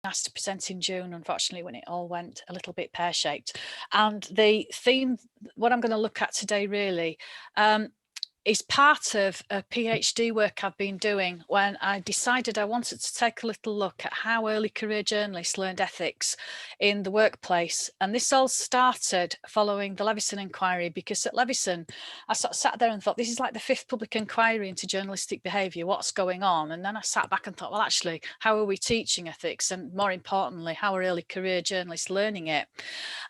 asked to present in June, unfortunately, when it all went a little bit pear-shaped. And the theme, what I'm going to look at today really, is part of a PhD work I've been doing when I decided I wanted to take a little look at how early career journalists learned ethics in the workplace. And this all started following the Leveson inquiry, because at Leveson, I sort of sat there and thought, this is like the 5th public inquiry into journalistic behaviour, what's going on? And then I sat back and thought, well, actually, how are we teaching ethics? And more importantly, how are early career journalists learning it?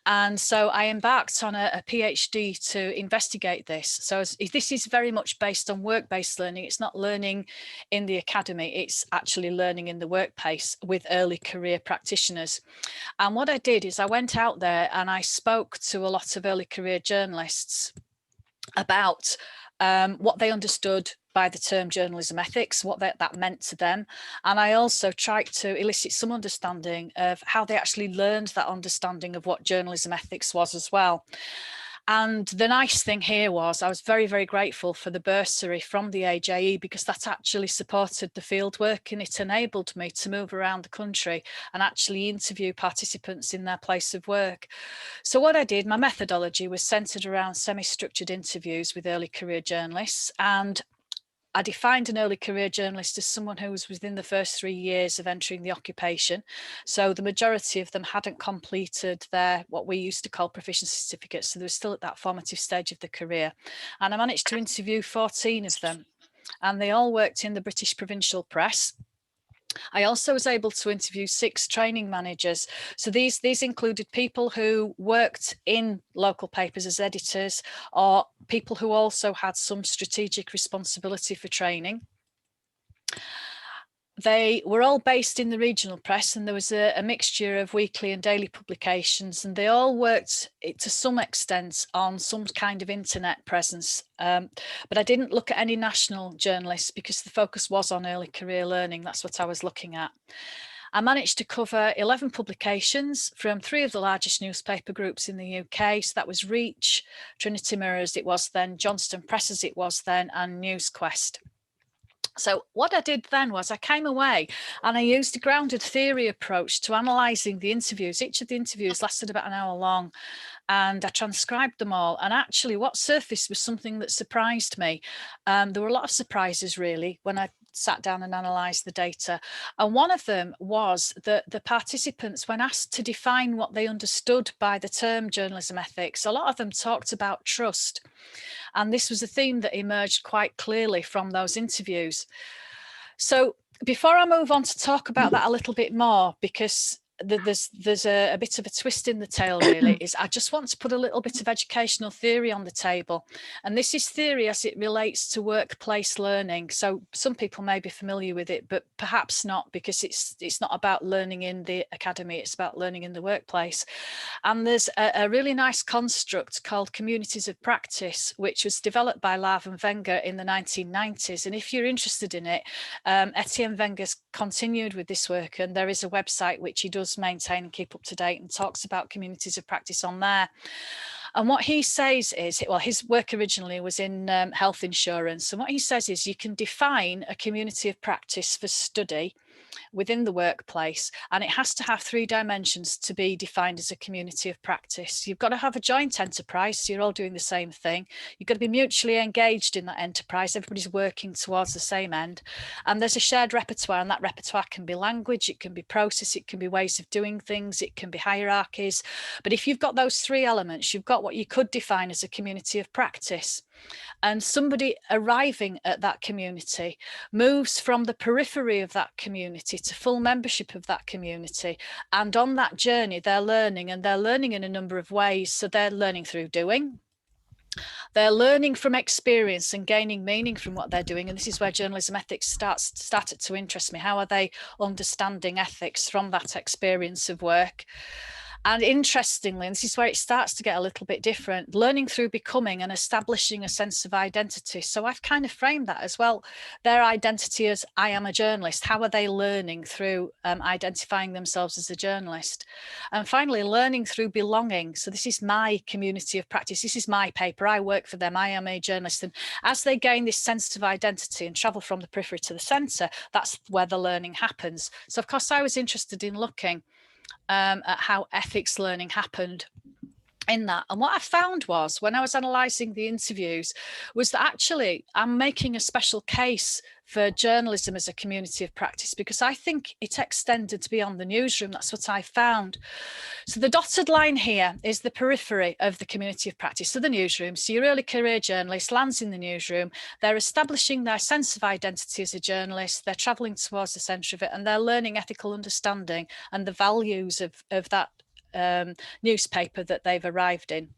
And so I embarked on a PhD to investigate this. So this is very much based on work-based learning. It's not learning in the academy, it's actually learning in the workplace with early career practitioners. And what I did is I went out there and I spoke to a lot of early career journalists about what they understood by the term journalism ethics, what that meant to them. And I also tried to elicit some understanding of how they actually learned that understanding of what journalism ethics was as well. And the nice thing here was I was very, very grateful for the bursary from the AJE, because that actually supported the fieldwork and it enabled me to move around the country and actually interview participants in their place of work. So what I did, my methodology was centred around semi-structured interviews with early career journalists, and I defined an early career journalist as someone who was within the first 3 years of entering the occupation. So the majority of them hadn't completed their, what we used to call proficiency certificates. So they were still at that formative stage of the career. And I managed to interview 14 of them, and they all worked in the British provincial press. I also was able to interview 6 training managers. So these included people who worked in local papers as editors, or people who also had some strategic responsibility for training. They were all based in the regional press, and there was a mixture of weekly and daily publications, and they all worked to some extent on some kind of internet presence. But I didn't look at any national journalists because the focus was on early career learning. That's what I was looking at. I managed to cover 11 publications from 3 of the largest newspaper groups in the UK. So that was Reach, Trinity Mirror as it was then, Johnston Press as it was then, and NewsQuest. So what I did then was I came away and I used a grounded theory approach to analysing the interviews. Each of the interviews lasted about an hour long, and I transcribed them all. And actually what surfaced was something that surprised me. There were a lot of surprises really when I sat down and analysed the data. And one of them was that the participants, when asked to define what they understood by the term journalism ethics, a lot of them talked about trust. And this was a theme that emerged quite clearly from those interviews. So before I move on to talk about that a little bit more, because there's a bit of a twist in the tale really, is I just want to put a little bit of educational theory on the table. And this is theory as it relates to workplace learning. So some people may be familiar with it, but perhaps not, because it's not about learning in the academy, it's about learning in the workplace. And there's a really nice construct called communities of practice, which was developed by Lav and Wenger in the 1990s. And if you're interested in it, Etienne Wenger's continued with this work, and there is a website which he does maintain and keep up to date and talks about communities of practice on there. And what he says is, well, his work originally was in health insurance. And what he says is you can define a community of practice for study within the workplace, and it has to have 3 dimensions to be defined as a community of practice. You've got to have a joint enterprise, so you're all doing the same thing. You've got to be mutually engaged in that enterprise. Everybody's working towards the same end. And there's a shared repertoire, and that repertoire can be language, it can be process, it can be ways of doing things, it can be hierarchies. But if you've got those 3 elements, you've got what you could define as a community of practice. And somebody arriving at that community moves from the periphery of that community to full membership of that community. And on that journey, they're learning, and they're learning in a number of ways. So they're learning through doing. They're learning from experience and gaining meaning from what they're doing. And this is where journalism ethics started to interest me. How are they understanding ethics from that experience of work? And interestingly, and this is where it starts to get a little bit different, learning through becoming and establishing a sense of identity. So I've kind of framed that as well. Their identity as I am a journalist. How are they learning through identifying themselves as a journalist? And finally, learning through belonging. So this is my community of practice. This is my paper. I work for them. I am a journalist. And as they gain this sense of identity and travel from the periphery to the centre, that's where the learning happens. So of course, I was interested in looking at how ethics learning happened in that. And what I found was, when I was analysing the interviews, was that actually I'm making a special case for journalism as a community of practice, because I think it extended beyond the newsroom. That's what I found. So the dotted line here is the periphery of the community of practice, so the newsroom. So your early career journalist lands in the newsroom, they're establishing their sense of identity as a journalist, they're travelling towards the centre of it, and they're learning ethical understanding and the values of that newspaper that they've arrived in.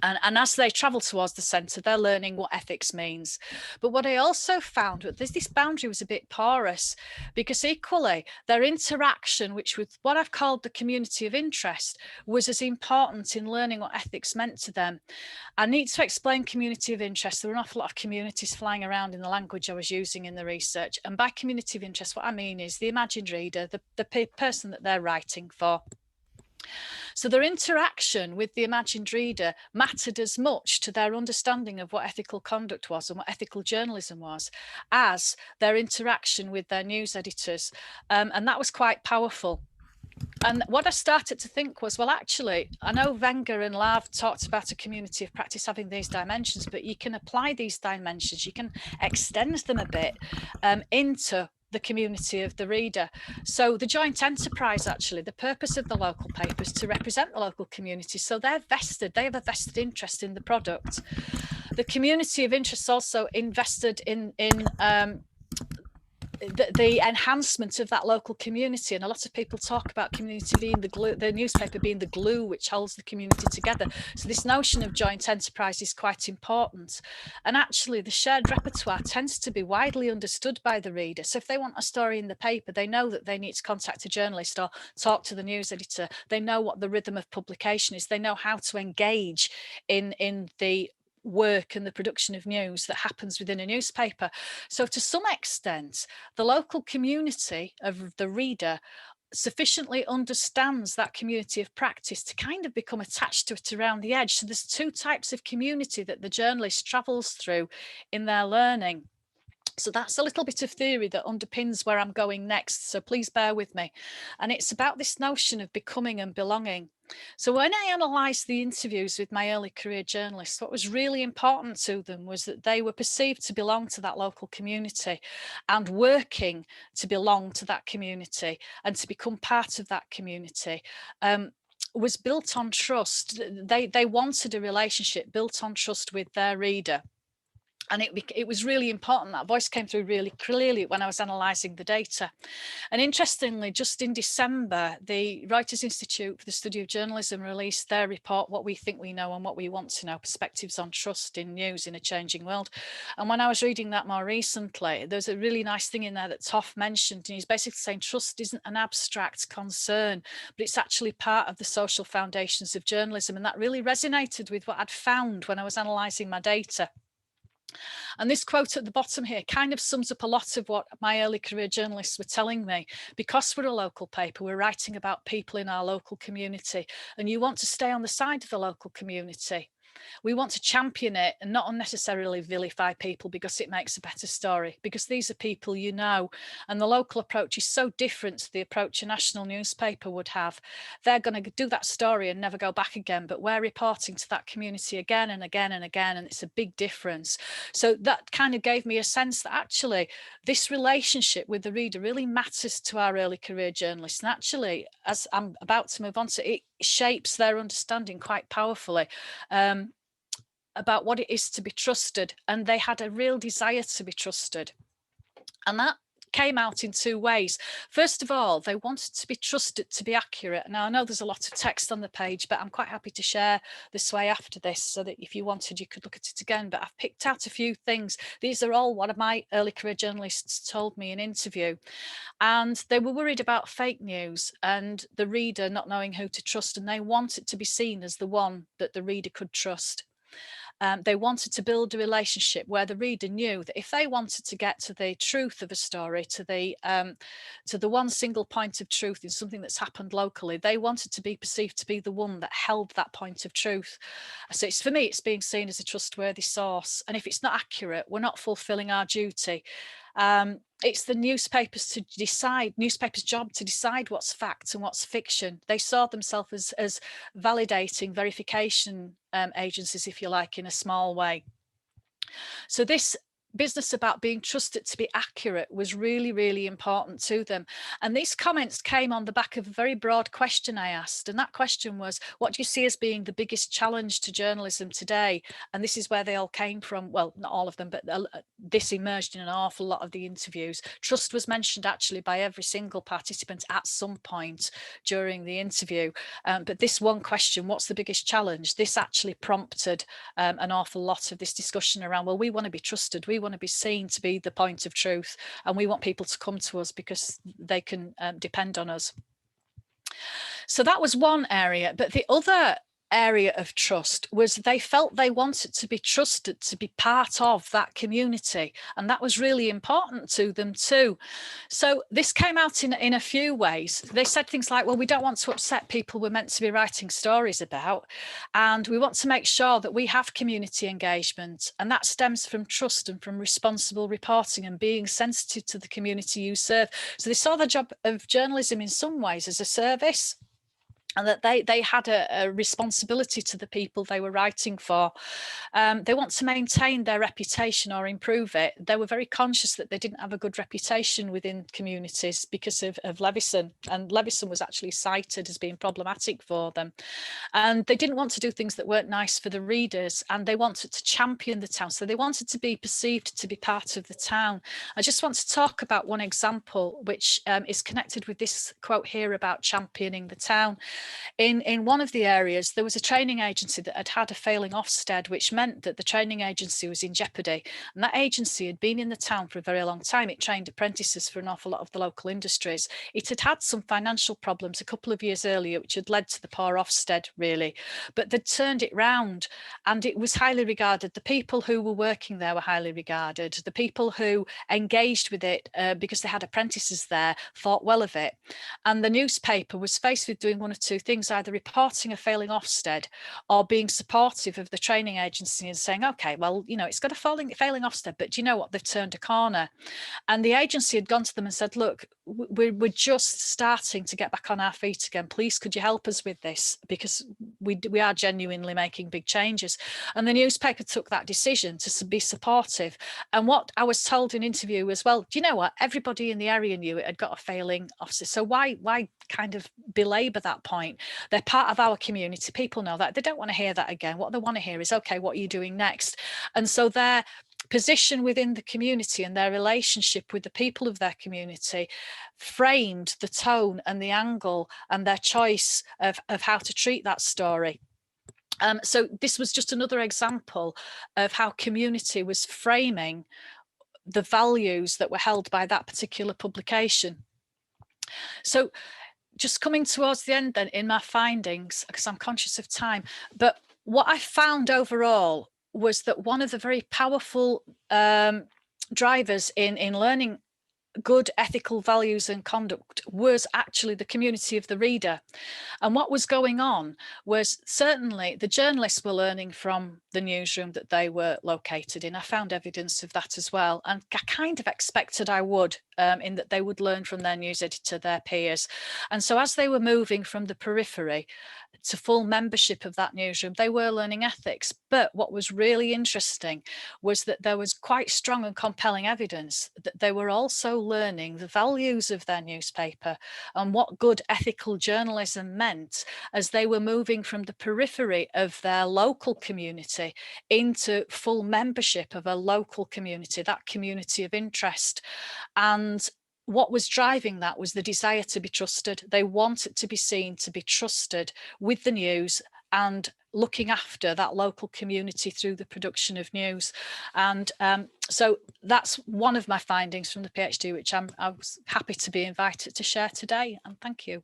And as they travel towards the centre, they're learning what ethics means. But what I also found was this boundary was a bit porous, because equally their interaction, which was what I've called the community of interest, was as important in learning what ethics meant to them. I need to explain community of interest. There were an awful lot of communities flying around in the language I was using in the research. And by community of interest, what I mean is the imagined reader, the person that they're writing for. So their interaction with the imagined reader mattered as much to their understanding of what ethical conduct was and what ethical journalism was, as their interaction with their news editors. And that was quite powerful. And what I started to think was, well, actually, I know Wenger and Lav talked about a community of practice having these dimensions, but you can apply these dimensions, you can extend them a bit into the community of the reader. So the joint enterprise, actually, the purpose of the local paper is to represent the local community. So they're vested, they have a vested interest in the product. The community of interest also invested in the enhancement of that local community. And a lot of people talk about community being the glue, the newspaper being the glue which holds the community together. So this notion of joint enterprise is quite important. And actually the shared repertoire tends to be widely understood by the reader. So if they want a story in the paper, they know that they need to contact a journalist or talk to the news editor. They know what the rhythm of publication is. They know how to engage in the work and the production of news that happens within a newspaper. So to some extent, the local community of the reader sufficiently understands that community of practice to kind of become attached to it around the edge. So there's two types of community that the journalist travels through in their learning. So that's a little bit of theory that underpins where I'm going next. So please bear with me. And it's about this notion of becoming and belonging. So when I analysed the interviews with my early career journalists, what was really important to them was that they were perceived to belong to that local community and working to belong to that community and to become part of that community. Was built on trust. They wanted a relationship built on trust with their reader. And it was really important. That voice came through really clearly when I was analysing the data. And interestingly, just in December, the Reuters Institute for the Study of Journalism released their report, What We Think We Know and What We Want to Know, Perspectives on Trust in News in a Changing World. And when I was reading that more recently, there's a really nice thing in there that Toff mentioned. And he's basically saying trust isn't an abstract concern, but it's actually part of the social foundations of journalism. And that really resonated with what I'd found when I was analysing my data. And this quote at the bottom here kind of sums up a lot of what my early career journalists were telling me. Because we're a local paper, we're writing about people in our local community, and you want to stay on the side of the local community. We want to champion it and not unnecessarily vilify people because it makes a better story, because these are people you know, and the local approach is so different to the approach a national newspaper would have. They're going to do that story and never go back again, but we're reporting to that community again and again and again, and it's a big difference. So that kind of gave me a sense that actually this relationship with the reader really matters to our early career journalists. And actually, as I'm about to move on to it, shapes their understanding quite powerfully about what it is to be trusted. And they had a real desire to be trusted. And that came out in two ways. First of all, they wanted to be trusted to be accurate. Now, I know there's a lot of text on the page, but I'm quite happy to share this way after this, so that if you wanted, you could look at it again. But I've picked out a few things. These are all what my early career journalists told me in interview. And they were worried about fake news and the reader not knowing who to trust, and they wanted to be seen as the one that the reader could trust. They wanted to build a relationship where the reader knew that if they wanted to get to the truth of a story, to the one single point of truth in something that's happened locally, they wanted to be perceived to be the one that held that point of truth. So it's, for me, it's being seen as a trustworthy source. And if it's not accurate, we're not fulfilling our duty. It's the newspapers' job to decide what's fact and what's fiction. They saw themselves as validating verification agencies, if you like, in a small way. So this business about being trusted to be accurate was really, really important to them. And these comments came on the back of a very broad question I asked. And that question was, what do you see as being the biggest challenge to journalism today? And this is where they all came from. Well, not all of them, but this emerged in an awful lot of the interviews. Trust was mentioned actually by every single participant at some point during the interview. But this one question, what's the biggest challenge? This actually prompted an awful lot of this discussion around, well, we want to be trusted. We want to be seen to be the point of truth, and we want people to come to us because they can depend on us. So that was one area. But the other area of trust was they felt they wanted to be trusted to be part of that community, and that was really important to them too. So this came out in a few ways. They said things like, well, we don't want to upset people we're meant to be writing stories about, and we want to make sure that we have community engagement, and that stems from trust and from responsible reporting and being sensitive to the community you serve. So they saw the job of journalism in some ways as a service, and that they had a responsibility to the people they were writing for. They want to maintain their reputation or improve it. They were very conscious that they didn't have a good reputation within communities because of Levison, and Levison was actually cited as being problematic for them. And they didn't want to do things that weren't nice for the readers, and they wanted to champion the town. So they wanted to be perceived to be part of the town. I just want to talk about one example, which is connected with this quote here about championing the town. In one of the areas, there was a training agency that had had a failing Ofsted, which meant that the training agency was in jeopardy. And that agency had been in the town for a very long time. It trained apprentices for an awful lot of the local industries. It had had some financial problems a couple of years earlier, which had led to the poor Ofsted, really. But they'd turned it round, and it was highly regarded. The people who were working there were highly regarded. The people who engaged with it, because they had apprentices there, thought well of it. And the newspaper was faced with doing one or two things, either reporting a failing Ofsted or being supportive of the training agency and saying, okay, well, you know, it's got a failing Ofsted, but do you know what? They've turned a corner. And the agency had gone to them and said, look, we're just starting to get back on our feet again. Please, could you help us with this? Because we are genuinely making big changes. And the newspaper took that decision to be supportive. And what I was told in interview was, well, do you know what? Everybody in the area knew it had got a failing Ofsted. So why kind of belabor that point? They're part of our community. People know that. They don't want to hear that again. What they want to hear is, okay, what are you doing next? And so their position within the community and their relationship with the people of their community framed the tone and the angle and their choice of how to treat that story. So this was just another example of how community was framing the values that were held by that particular publication. So just coming towards the end then in my findings, because I'm conscious of time, but what I found overall was that one of the very powerful drivers in learning good ethical values and conduct was actually the community of the reader. And what was going on was certainly the journalists were learning from the newsroom that they were located in. I found evidence of that as well. And I kind of expected I would, in that they would learn from their news editor, their peers. And so as they were moving from the periphery to full membership of that newsroom, they were learning ethics. But what was really interesting was that there was quite strong and compelling evidence that they were also learning the values of their newspaper and what good ethical journalism meant as they were moving from the periphery of their local community into full membership of a local community, that community of interest. And what was driving that was the desire to be trusted. They wanted to be seen to be trusted with the news and looking after that local community through the production of news. And so that's one of my findings from the PhD, which I was happy to be invited to share today. And thank you.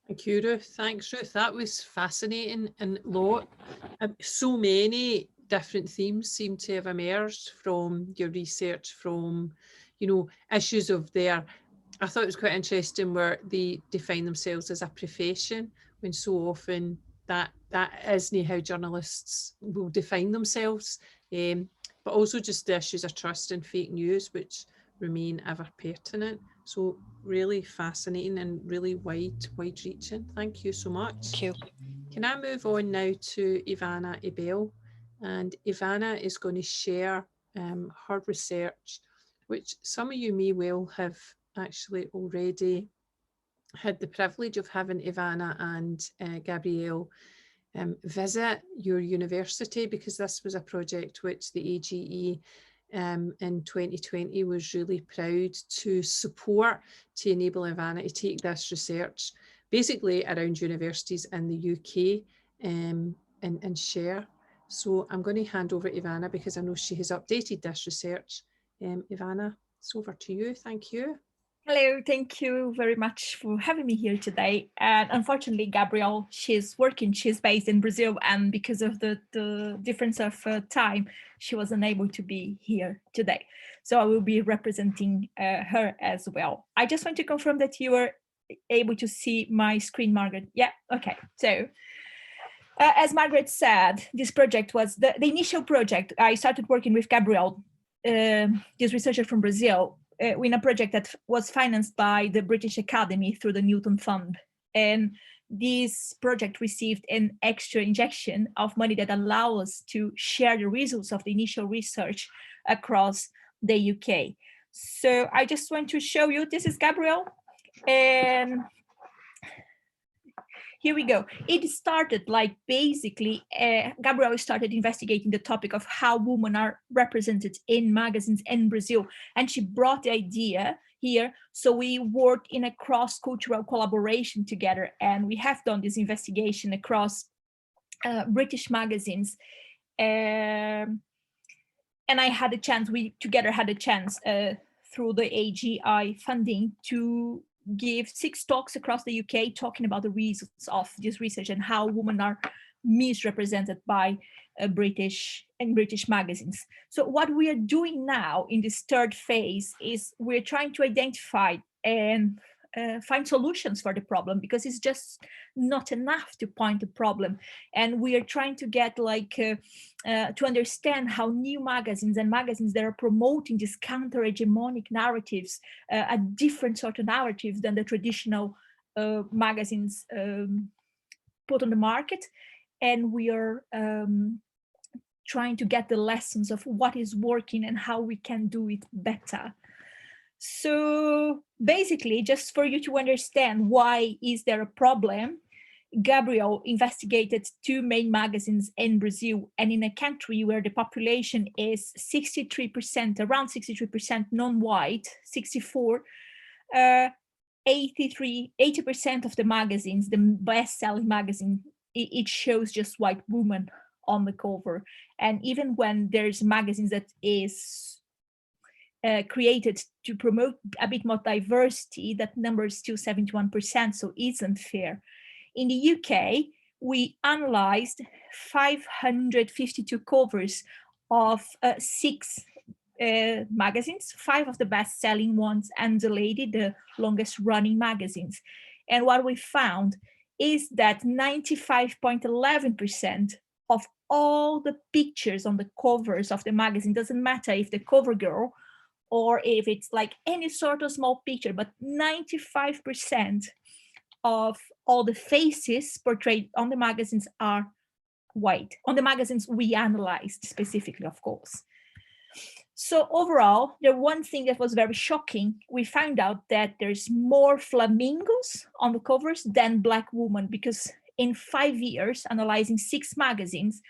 Thank you, Ruth. Thanks, Ruth. That was fascinating, and so many different themes seem to have emerged from your research, from, you know, issues of their, I thought it was quite interesting where they define themselves as a profession, when so often that isn't how journalists will define themselves, but also just the issues of trust and fake news, which remain ever pertinent. So really fascinating and really wide-reaching. Thank you so much. Thank you. Can I move on now to Ivana Ebel? And Ivana is going to share her research, which some of you may well have actually already had the privilege of having Ivana and Gabrielle visit your university, because this was a project which the AGE in 2020 was really proud to support, to enable Ivana to take this research basically around universities in the UK and share. So I'm going to hand over to Ivana because I know she has updated this research. Ivana, it's over to you. Thank you. Hello, thank you very much for having me here today. And unfortunately, Gabrielle, she's based in Brazil, and because of the difference of time, she was unable to be here today. So I will be representing her as well. I just want to confirm that you are able to see my screen, Margaret. Yeah, okay. So as Margaret said, this project was the initial project. I started working with Gabrielle, this researcher from Brazil, in a project that was financed by the British Academy through the Newton Fund. And this project received an extra injection of money that allows us to share the results of the initial research across the UK. So I just want to show you, this is Gabrielle. And here we go. It started like basically, Gabrielle started investigating the topic of how women are represented in magazines in Brazil. And she brought the idea here. So we worked in a cross-cultural collaboration together. And we have done this investigation across British magazines. And I had a chance, we together had a chance through the AGI funding to give 6 talks across the UK talking about the results of this research and how women are misrepresented by British magazines. So what we are doing now in this third phase is we're trying to identify and find solutions for the problem, because it's just not enough to point the problem. And we are trying to get like to understand how new magazines and magazines that are promoting these counter-hegemonic narratives, a different sort of narrative than the traditional magazines put on the market. And we are trying to get the lessons of what is working and how we can do it better. So basically, just for you to understand why is there a problem, Gabrielle investigated 2 main magazines in Brazil, and in a country where the population is 63%, around 63% non-white, 64, 80% of the magazines, the best-selling magazine, it shows just white women on the cover. And even when there's magazines that is created to promote a bit more diversity, that number is still 71%, so isn't fair. In the UK, we analyzed 552 covers of 6 magazines, 5 of the best-selling ones, and The Lady, the longest-running magazines. And what we found is that 95.11% of all the pictures on the covers of the magazine, doesn't matter if the cover girl or if it's like any sort of small picture, but 95% of all the faces portrayed on the magazines are white, on the magazines we analyzed specifically, of course. So overall, the one thing that was very shocking, we found out that there's more flamingos on the covers than Black women, because in 5 years, analyzing 6 magazines,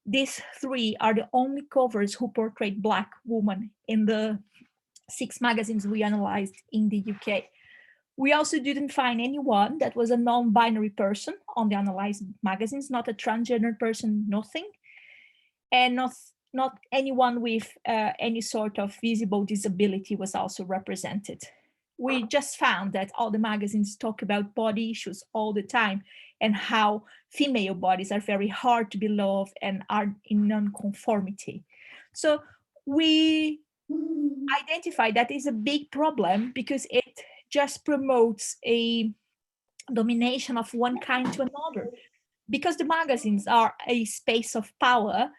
these 3 are the only covers who portrayed Black women in the 6 magazines we analyzed in the UK. We also didn't find anyone that was a non-binary person on the analyzed magazines, not a transgender person, nothing, and not anyone with any sort of visible disability was also represented. We just found that all the magazines talk about body issues all the time and how female bodies are very hard to be loved and are in non-conformity. So we identified that is a big problem because it just promotes a domination of one kind to another. Because the magazines are a space of power,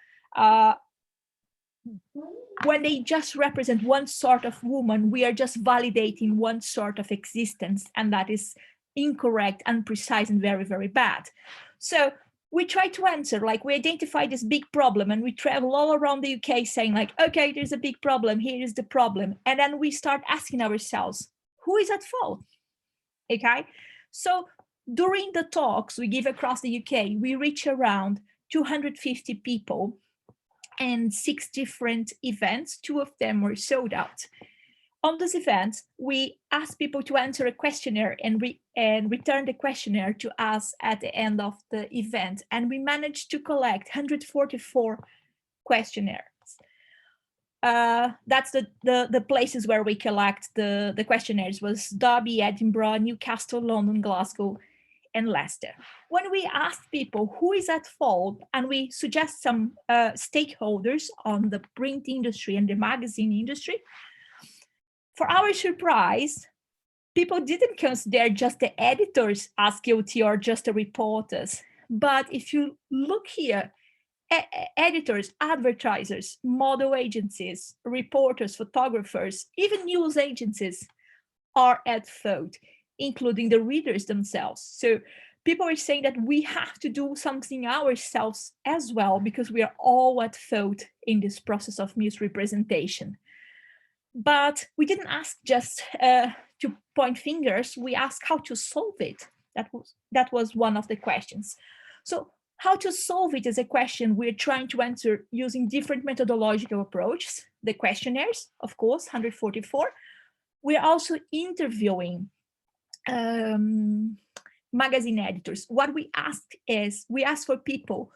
when they just represent one sort of woman, we are just validating one sort of existence, and that is incorrect, imprecise, and very, very bad. So we try to answer, like we identify this big problem and we travel all around the UK saying like, okay, there's a big problem, here is the problem. And then we start asking ourselves, who is at fault? Okay, so during the talks we give across the UK, we reach around 250 people and 6 different events. 2 of them were sold out. On those events, we asked people to answer a questionnaire and return the questionnaire to us at the end of the event. And we managed to collect 144 questionnaires. That's the places where we collect the questionnaires was Derby, Edinburgh, Newcastle, London, Glasgow, and Leicester. When we ask people who is at fault, and we suggest some stakeholders on the print industry and the magazine industry, for our surprise, people didn't consider just the editors as guilty or just the reporters. But if you look here, editors, advertisers, model agencies, reporters, photographers, even news agencies are at fault, including the readers themselves. So people are saying that we have to do something ourselves as well, because we are all at fault in this process of misrepresentation. But we didn't ask just to point fingers, we asked how to solve it. That was one of the questions. So how to solve it is a question we're trying to answer using different methodological approaches. The questionnaires, of course, 144. We're also interviewing magazine editors. What we asked is, we asked for people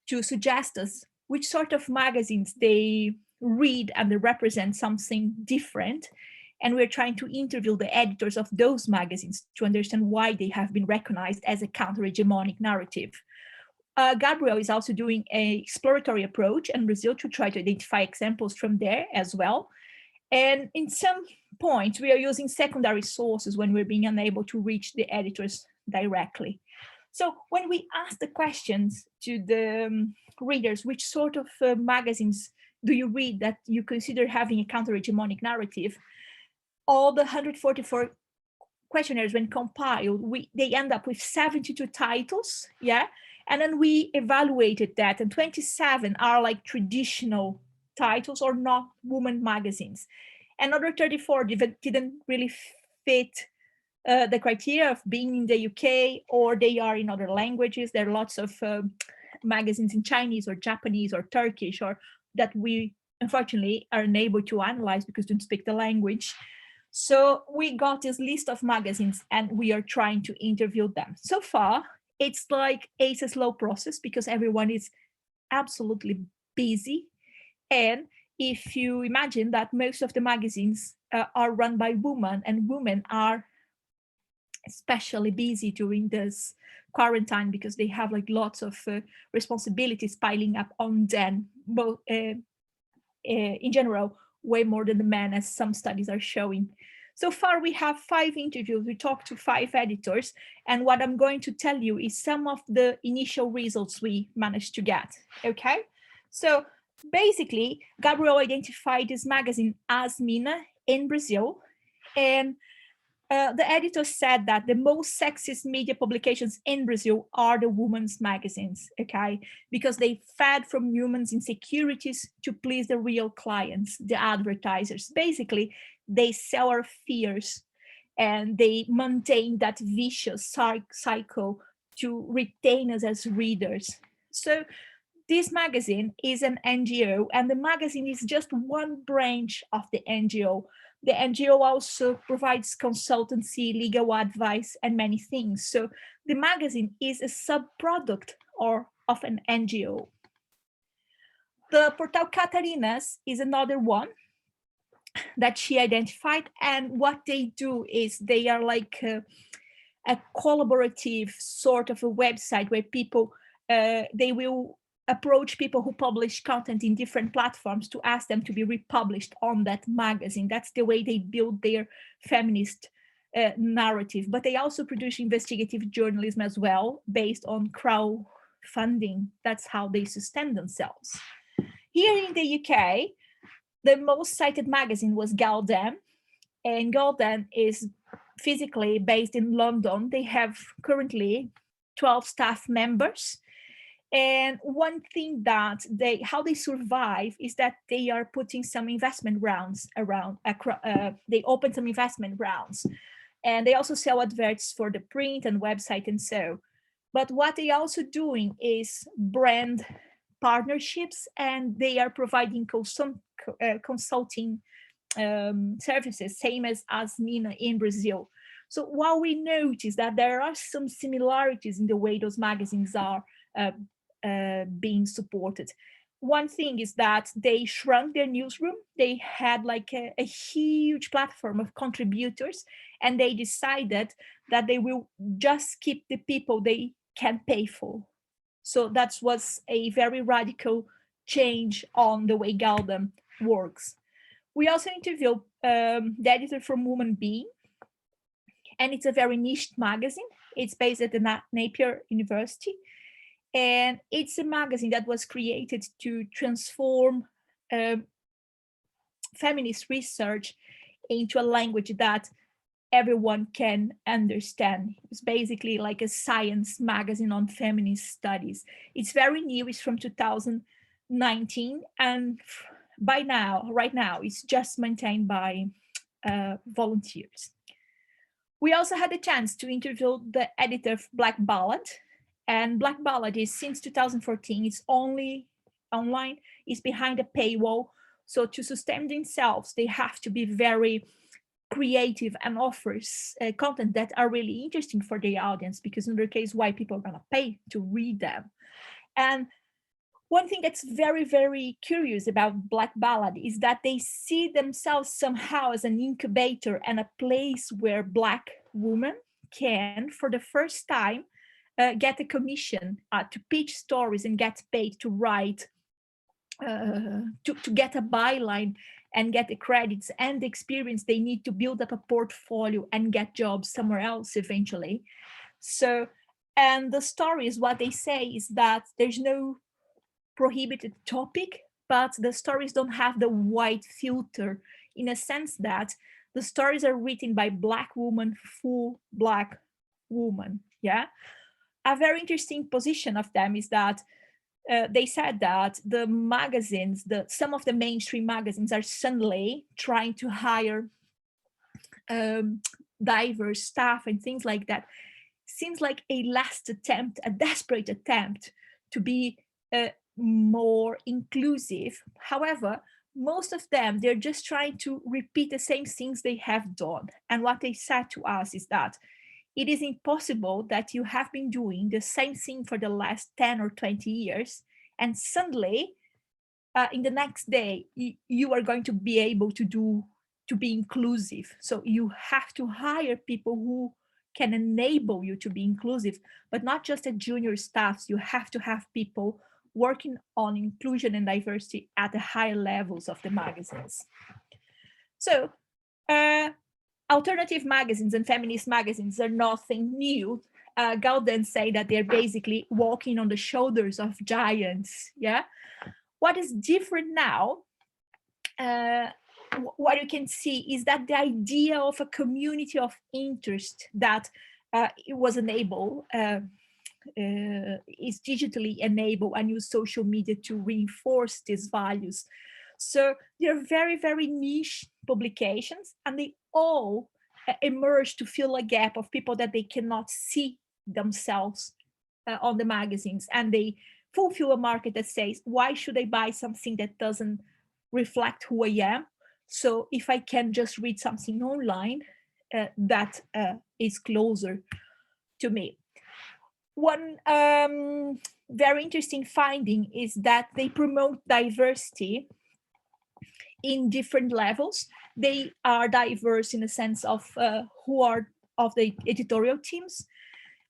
to suggest us which sort of magazines they read and they represent something different. And we're trying to interview the editors of those magazines to understand why they have been recognized as a counter-hegemonic narrative. Gabrielle is also doing an exploratory approach in Brazil to try to identify examples from there as well. And in some points, we are using secondary sources when we're being unable to reach the editors directly. So when we ask the questions to the readers, which sort of magazines do you read that you consider having a counter-hegemonic narrative? All the 144 questionnaires, when compiled, they end up with 72 titles, yeah? And then we evaluated that, and 27 are like traditional titles or not women magazines. Another 34 didn't really fit the criteria of being in the UK, or they are in other languages. There are lots of magazines in Chinese or Japanese or Turkish, or that we unfortunately are unable to analyze because we don't speak the language. So we got this list of magazines and we are trying to interview them. So far, it's like a slow process because everyone is absolutely busy. And if you imagine that most of the magazines are run by women, and women are especially busy during this quarantine because they have like lots of responsibilities piling up on them, both in general, way more than the men, as some studies are showing. So far, we have 5 interviews. We talked to 5 editors. And what I'm going to tell you is some of the initial results we managed to get, okay? So basically, Gabrielle identified this magazine as Mina in Brazil. And the editor said that the most sexist media publications in Brazil are the women's magazines, okay? Because they fed from women's insecurities to please the real clients, the advertisers. Basically, they sell our fears and they maintain that vicious cycle to retain us as readers. So this magazine is an NGO, and the magazine is just one branch of the NGO. The NGO also provides consultancy, legal advice, and many things. So the magazine is a sub-product of an NGO. The Portal Catarinas is another one that she identified, and what they do is they are like a collaborative sort of a website where people, they will approach people who publish content in different platforms to ask them to be republished on that magazine. That's the way they build their feminist narrative. But they also produce investigative journalism as well, based on crowdfunding. That's how they sustain themselves. Here in the UK, the most cited magazine was Galden, and Galden is physically based in London. They have currently 12 staff members. And one thing that how they survive is that they are putting some investment rounds around, they open some investment rounds, and they also sell adverts for the print and website and so. But what they also doing is brand partnerships, and they are providing consulting services, same as Mina in Brazil. So while we notice that there are some similarities in the way those magazines are being supported, one thing is that they shrunk their newsroom. They had like a huge platform of contributors, and they decided that they will just keep the people they can pay for. So that was a very radical change on the way Galden works. We also interviewed the editor from Woman Being, and it's a very niche magazine. It's based at the Napier University, and it's a magazine that was created to transform feminist research into a language that everyone can understand. It's basically like a science magazine on feminist studies. It's very new, it's from 2019, and right now, it's just maintained by volunteers. We also had a chance to interview the editor of Black Ballad, and Black Ballad is since 2014, it's only online, it's behind a paywall. So to sustain themselves, they have to be very creative and offers content that are really interesting for the audience, because in their case, why people are gonna pay to read them. And one thing that's very, very curious about Black Ballad is that they see themselves somehow as an incubator and a place where Black women can, for the first time, get a commission to pitch stories and get paid to write, to get a byline and get the credits and the experience they need to build up a portfolio and get jobs somewhere else eventually. So, and the stories, what they say is that there's no prohibited topic, but the stories don't have the white filter, in a sense that the stories are written by Black women, full Black woman. Yeah. A very interesting position of them is that they said that the magazines, some of the mainstream magazines are suddenly trying to hire diverse staff and things like that. Seems like a last attempt, a desperate attempt to be more inclusive. However, most of them, they're just trying to repeat the same things they have done. And what they said to us is that it is impossible that you have been doing the same thing for the last 10 or 20 years, and suddenly, in the next day, you are going to be able to be inclusive. So you have to hire people who can enable you to be inclusive, but not just at junior staffs. You have to have people working on inclusion and diversity at the higher levels of the magazines. So alternative magazines and feminist magazines are nothing new. Galden say that they're basically walking on the shoulders of giants. Yeah. What is different now, what you can see is that the idea of a community of interest that it was enabled, is digitally enabled and use social media to reinforce these values. So they're very, very niche publications, and they all emerge to fill a gap of people that they cannot see themselves on the magazines, and they fulfill a market that says, why should I buy something that doesn't reflect who I am? So if I can just read something online, that is closer to me. One very interesting finding is that they promote diversity in different levels. They are diverse in the sense of who are of the editorial teams.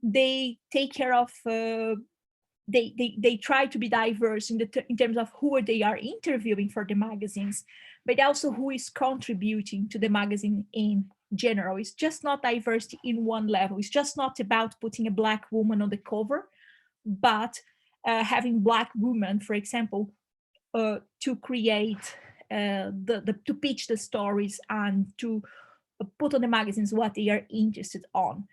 They take care of, they try to be diverse in terms of who they are interviewing for the magazines, but also who is contributing to the magazine in general. It's just not diversity in one level. It's just not about putting a Black woman on the cover, but having Black women, for example, to create to pitch the stories and to put on the magazines what they are interested on.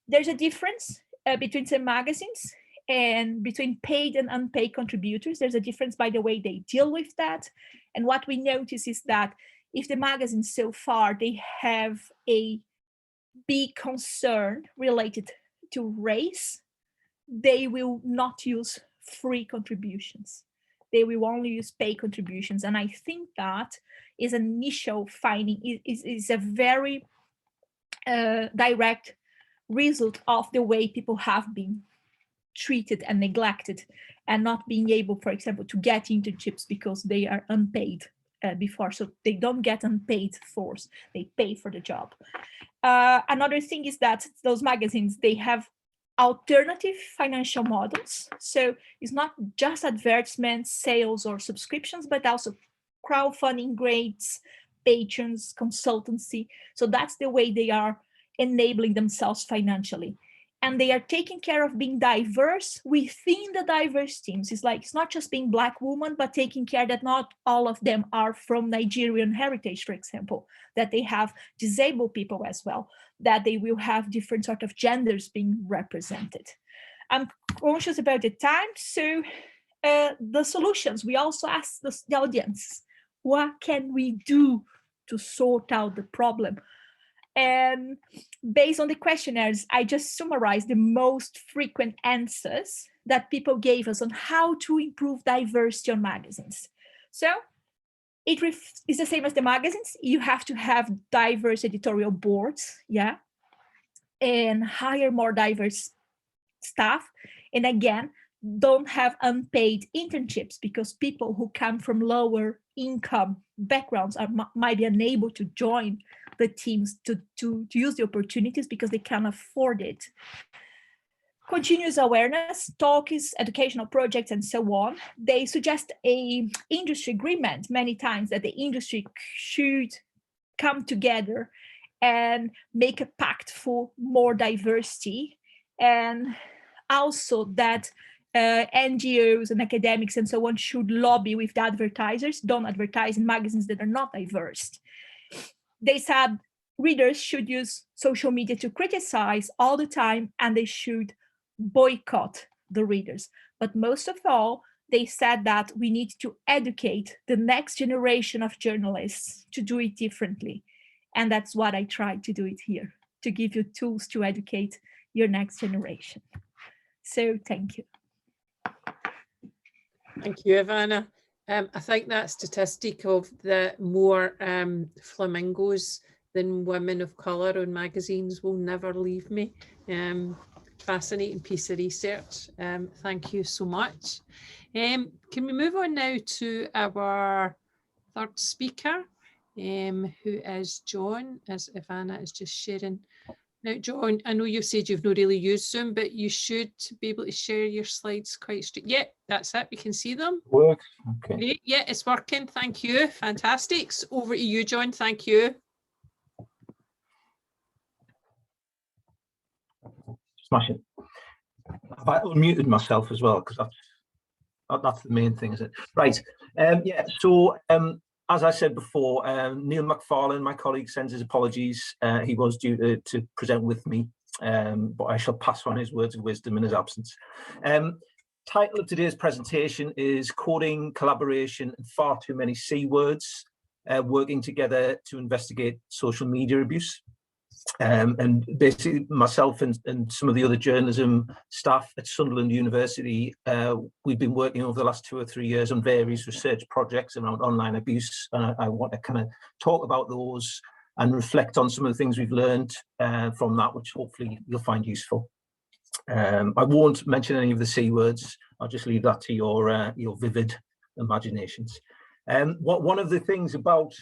There's a difference between some magazines and between paid and unpaid contributors. There's a difference by the way they deal with that. And what we notice is that if the magazines so far, they have a big concern related to race, they will not use free contributions. They will only use paid contributions. And I think that is an initial finding, is a very direct result of the way people have been treated and neglected, and not being able, for example, to get internships because they are unpaid before. So they don't get unpaid force, they pay for the job. Another thing is that those magazines, they have alternative financial models. So it's not just advertisements, sales, or subscriptions, but also crowdfunding, grants, patrons, consultancy. So that's the way they are enabling themselves financially. And they are taking care of being diverse within the diverse teams. It's like, it's not just being Black women, but taking care that not all of them are from Nigerian heritage, for example, that they have disabled people as well, that they will have different sort of genders being represented. I'm conscious about the time, so the solutions, we also ask the audience, what can we do to sort out the problem? And based on the questionnaires, I just summarized the most frequent answers that people gave us on how to improve diversity on magazines. So it is the same as the magazines. You have to have diverse editorial boards, yeah, and hire more diverse staff. And again, don't have unpaid internships, because people who come from lower income backgrounds might be unable to join the teams to use the opportunities because they can't afford it. Continuous awareness, talks, educational projects, and so on. They suggest a industry agreement many times that the industry should come together and make a pact for more diversity, and also that NGOs and academics and so on should lobby with the advertisers. Don't advertise in magazines that are not diverse. They said readers should use social media to criticize all the time, and they should boycott the readers. But most of all, they said that we need to educate the next generation of journalists to do it differently. And that's what I tried to do it here, to give you tools to educate your next generation. So thank you. Thank you, Ivana. I think that statistic of the more flamingos than women of colour on magazines will never leave me. Fascinating piece of research. Thank you so much. Can we move on now to our third speaker, who is John, as Ivana is just sharing. Now, John, I know you said you've not really used Zoom, but you should be able to share your slides quite straight. Yeah, that's it. We can see them. Works. Okay. Great. Yeah, it's working. Thank you. Fantastic. Over to you, John. Thank you. Smashing. I unmuted myself as well, because that's the main thing, isn't it? Right. Yeah. So as I said before, Neil Macfarlane, my colleague, sends his apologies. He was due to present with me, but I shall pass on his words of wisdom in his absence. Title of today's presentation is Coding, Collaboration, and Far Too Many C Words, Working Together to Investigate Social Media Abuse. And basically myself and some of the other journalism staff at Sunderland University, we've been working over the last 2 or 3 years on various research projects around online abuse. And I want to kind of talk about those and reflect on some of the things we've learned from that, which hopefully you'll find useful. I won't mention any of the C words. I'll just leave that to your vivid imaginations. One of the things about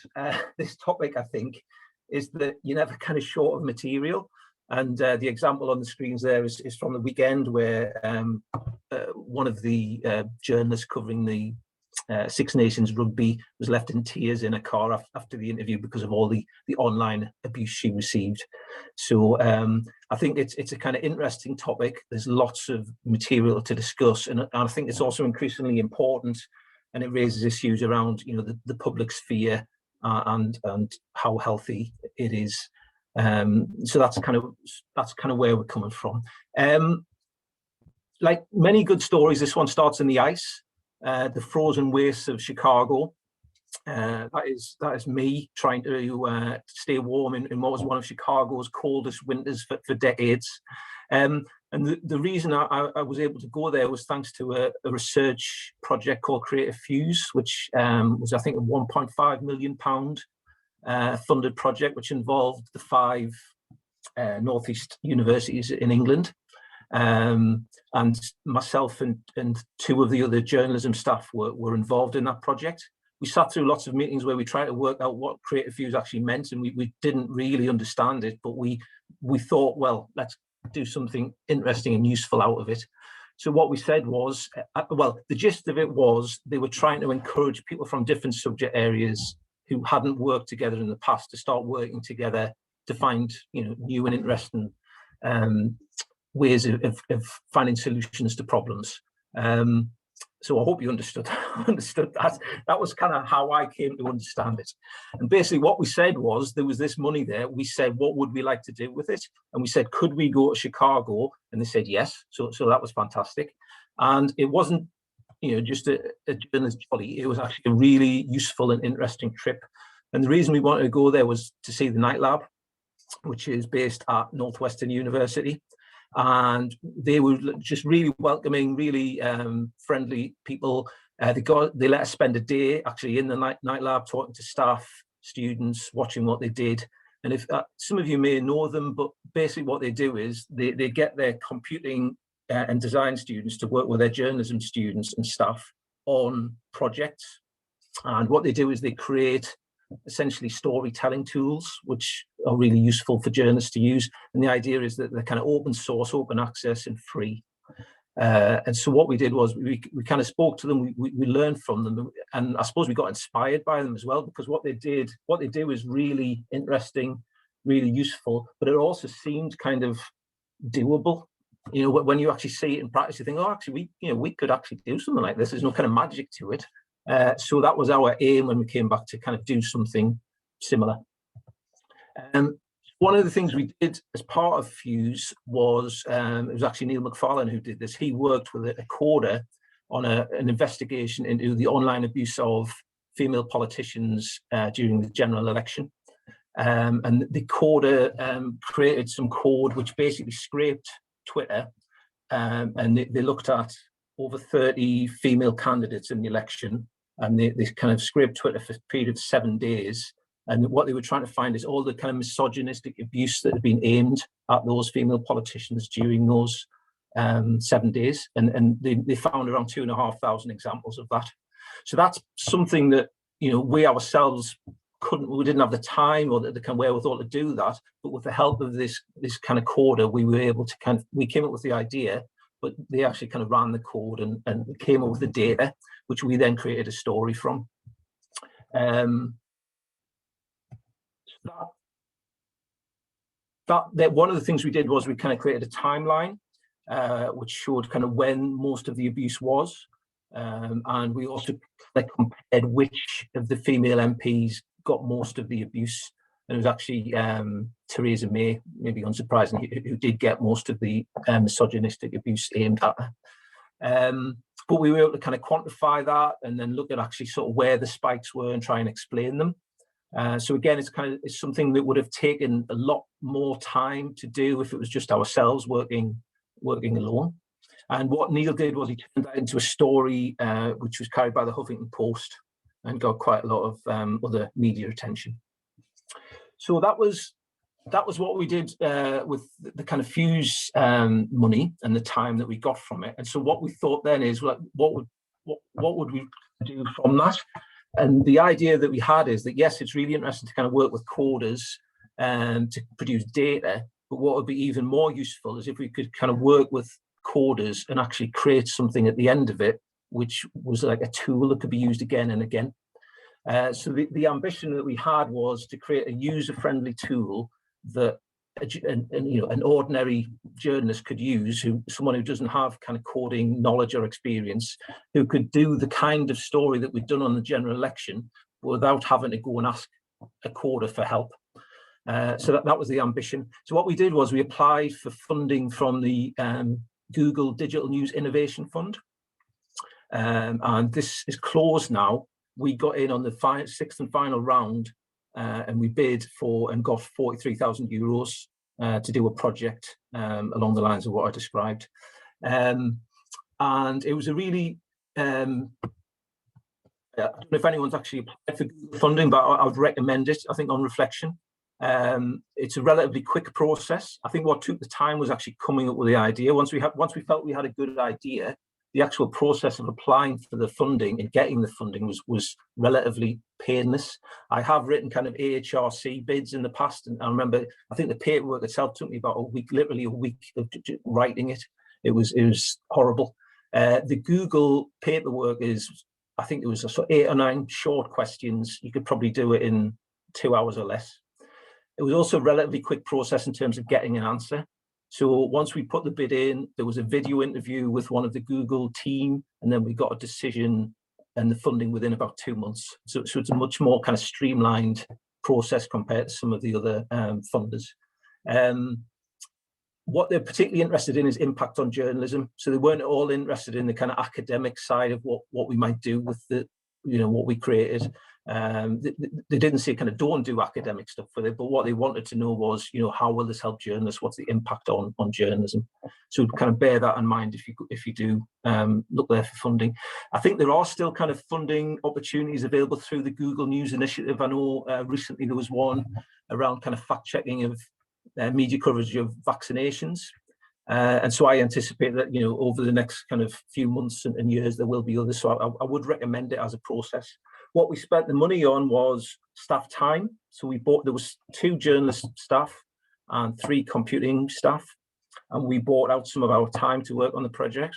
this topic, I think, is that you're never kind of short of material. And the example on the screens there is from the weekend, where one of the journalists covering the Six Nations rugby was left in tears in a car after the interview because of all the online abuse she received. So I think it's a kind of interesting topic. There's lots of material to discuss, and I think it's also increasingly important, and it raises issues around, you know, the public sphere and how healthy it is. So that's kind of where we're coming from. Like many good stories, this one starts in the ice. The frozen wastes of Chicago. That is me trying to stay warm in what was one of Chicago's coldest winters for decades. And the reason I was able to go there was thanks to a research project called Creative Fuse, which was, I think, a £1.5 million funded project, which involved the 5 northeast universities in England. And myself and 2 of the other journalism staff were involved in that project. We sat through lots of meetings where we tried to work out what Creative Fuse actually meant, and we didn't really understand it, but we thought, well, let's do something interesting and useful out of it. So what we said was, the gist of it was they were trying to encourage people from different subject areas who hadn't worked together in the past to start working together to find, you know, new and interesting ways of finding solutions to problems. So I hope you understood that. That was kind of how I came to understand it. And basically what we said was, there was this money there. We said, what would we like to do with it? And we said, could we go to Chicago? And they said yes. So that was fantastic. And it wasn't, you know, just a journalist jolly. It was actually a really useful and interesting trip. And the reason we wanted to go there was to see the Night Lab, which is based at Northwestern University. And they were just really welcoming, really friendly people. They let us spend a day actually in the night lab, talking to staff, students, watching what they did. And if some of you may know them, but basically what they do is they get their computing and design students to work with their journalism students and staff on projects. And what they do is they create essentially storytelling tools, which are really useful for journalists to use. And the idea is that they're kind of open source, open access, and free. And so what we did was we kind of spoke to them, we learned from them, and I suppose we got inspired by them as well, because what they do is really interesting, really useful, but it also seemed kind of doable. You know, when you actually see it in practice, you think, oh, actually, we could actually do something like this. There's no kind of magic to it. So that was our aim when we came back, to kind of do something similar. One of the things we did as part of Fuse was, it was actually Neil Macfarlane who did this. He worked with a coder on an investigation into the online abuse of female politicians during the general election. And the coder created some code which basically scraped Twitter, and they looked at over 30 female candidates in the election, and they kind of scraped Twitter for a period of 7 days. And what they were trying to find is all the kind of misogynistic abuse that had been aimed at those female politicians during those 7 days. And they found around 2,500 examples of that. So that's something that, you know, we ourselves we didn't have the time or the kind of wherewithal to do that. But with the help of this kind of coder, we were able to we came up with the idea, but they actually kind of ran the code and came up with the data, which we then created a story from. That one of the things we did was we kind of created a timeline which showed kind of when most of the abuse was, and we also compared which of the female MPs got most of the abuse. And it was actually Theresa May, maybe unsurprisingly, who did get most of the misogynistic abuse aimed at her. But we were able to kind of quantify that and then look at actually sort of where the spikes were and try and explain them. So again, it's something that would have taken a lot more time to do if it was just ourselves working alone. And what Neil did was he turned that into a story which was carried by the Huffington Post and got quite a lot of other media attention. So that was what we did with the kind of Fuse money and the time that we got from it. And so what we thought then is, what would we do from that? And the idea that we had is that, yes, it's really interesting to kind of work with coders to produce data, but what would be even more useful is if we could kind of work with coders and actually create something at the end of it, which was like a tool that could be used again and again. So the ambition that we had was to create a user-friendly tool that an ordinary journalist could use, someone who doesn't have kind of coding knowledge or experience, who could do the kind of story that we'd done on the general election without having to go and ask a coder for help. So that was the ambition. So what we did was we applied for funding from the Google Digital News Innovation Fund, and this is closed now. We got in on the sixth and final round, and we bid for and got €43,000 to do a project along the lines of what I described. And it was a really, I don't know if anyone's actually applied for Google funding, but I would recommend it, I think, on reflection. It's a relatively quick process. I think what took the time was actually coming up with the idea. Once we felt we had a good idea, the actual process of applying for the funding and getting the funding was relatively painless. I have written kind of AHRC bids in the past, and I remember, I think the paperwork itself took me about a week, literally a week of writing it. It was horrible. The Google paperwork is, I think it was 8 or 9 short questions. You could probably do it in 2 hours or less. It was also a relatively quick process in terms of getting an answer. So once we put the bid in, there was a video interview with one of the Google team, and then we got a decision and the funding within about 2 months. So it's a much more kind of streamlined process compared to some of the other funders. What they're particularly interested in is impact on journalism. So they weren't all interested in the kind of academic side of what we might do with what we created. They didn't say kind of don't do academic stuff with it, but what they wanted to know was, how will this help journalists? What's the impact on journalism? So kind of bear that in mind if you do look there for funding. I think there are still kind of funding opportunities available through the Google News Initiative. I know recently there was one around kind of fact checking of media coverage of vaccinations. And so I anticipate that, over the next kind of few months and years, there will be others. So I would recommend it as a process. What we spent the money on was staff time. So there was 2 journalist staff and 3 computing staff. And we bought out some of our time to work on the project.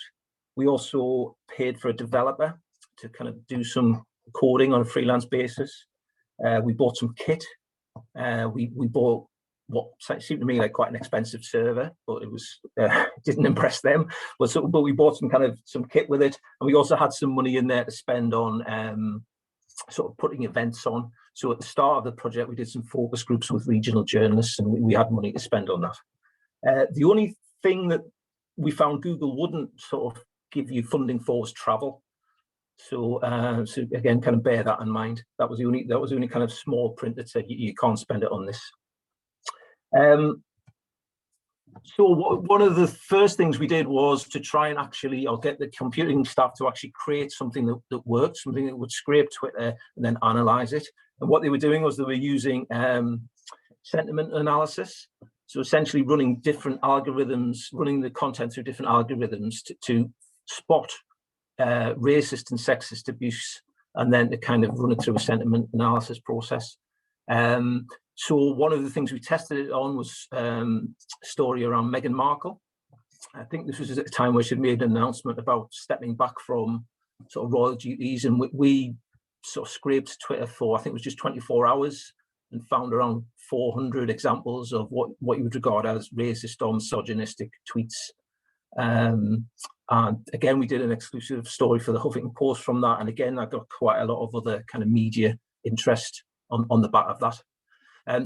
We also paid for a developer to kind of do some coding on a freelance basis. We bought some kit. We bought what seemed to me like quite an expensive server, but it was didn't impress them. But we bought some kit with it, and we also had some money in there to spend on sort of putting events on. So at the start of the project, we did some focus groups with regional journalists, and we had money to spend on that. The only thing that we found Google wouldn't sort of give you funding for was travel. So again, kind of bear that in mind. That was the only kind of small print that said you can't spend it on this. So one of the first things we did was to try and get the computing staff to actually create something that worked, something that would scrape Twitter and then analyze it. And what they were doing was they were using sentiment analysis. So essentially running different algorithms, running the content through different algorithms to spot racist and sexist abuse, and then to kind of run it through a sentiment analysis process. So one of the things we tested it on was a story around Meghan Markle. I think this was at the time where she made an announcement about stepping back from sort of royal duties, and we sort of scraped Twitter for, I think it was just 24 hours, and found around 400 examples of what you would regard as racist or misogynistic tweets. And again, we did an exclusive story for the Huffington Post from that, and again, I got quite a lot of other kind of media interest on the back of that.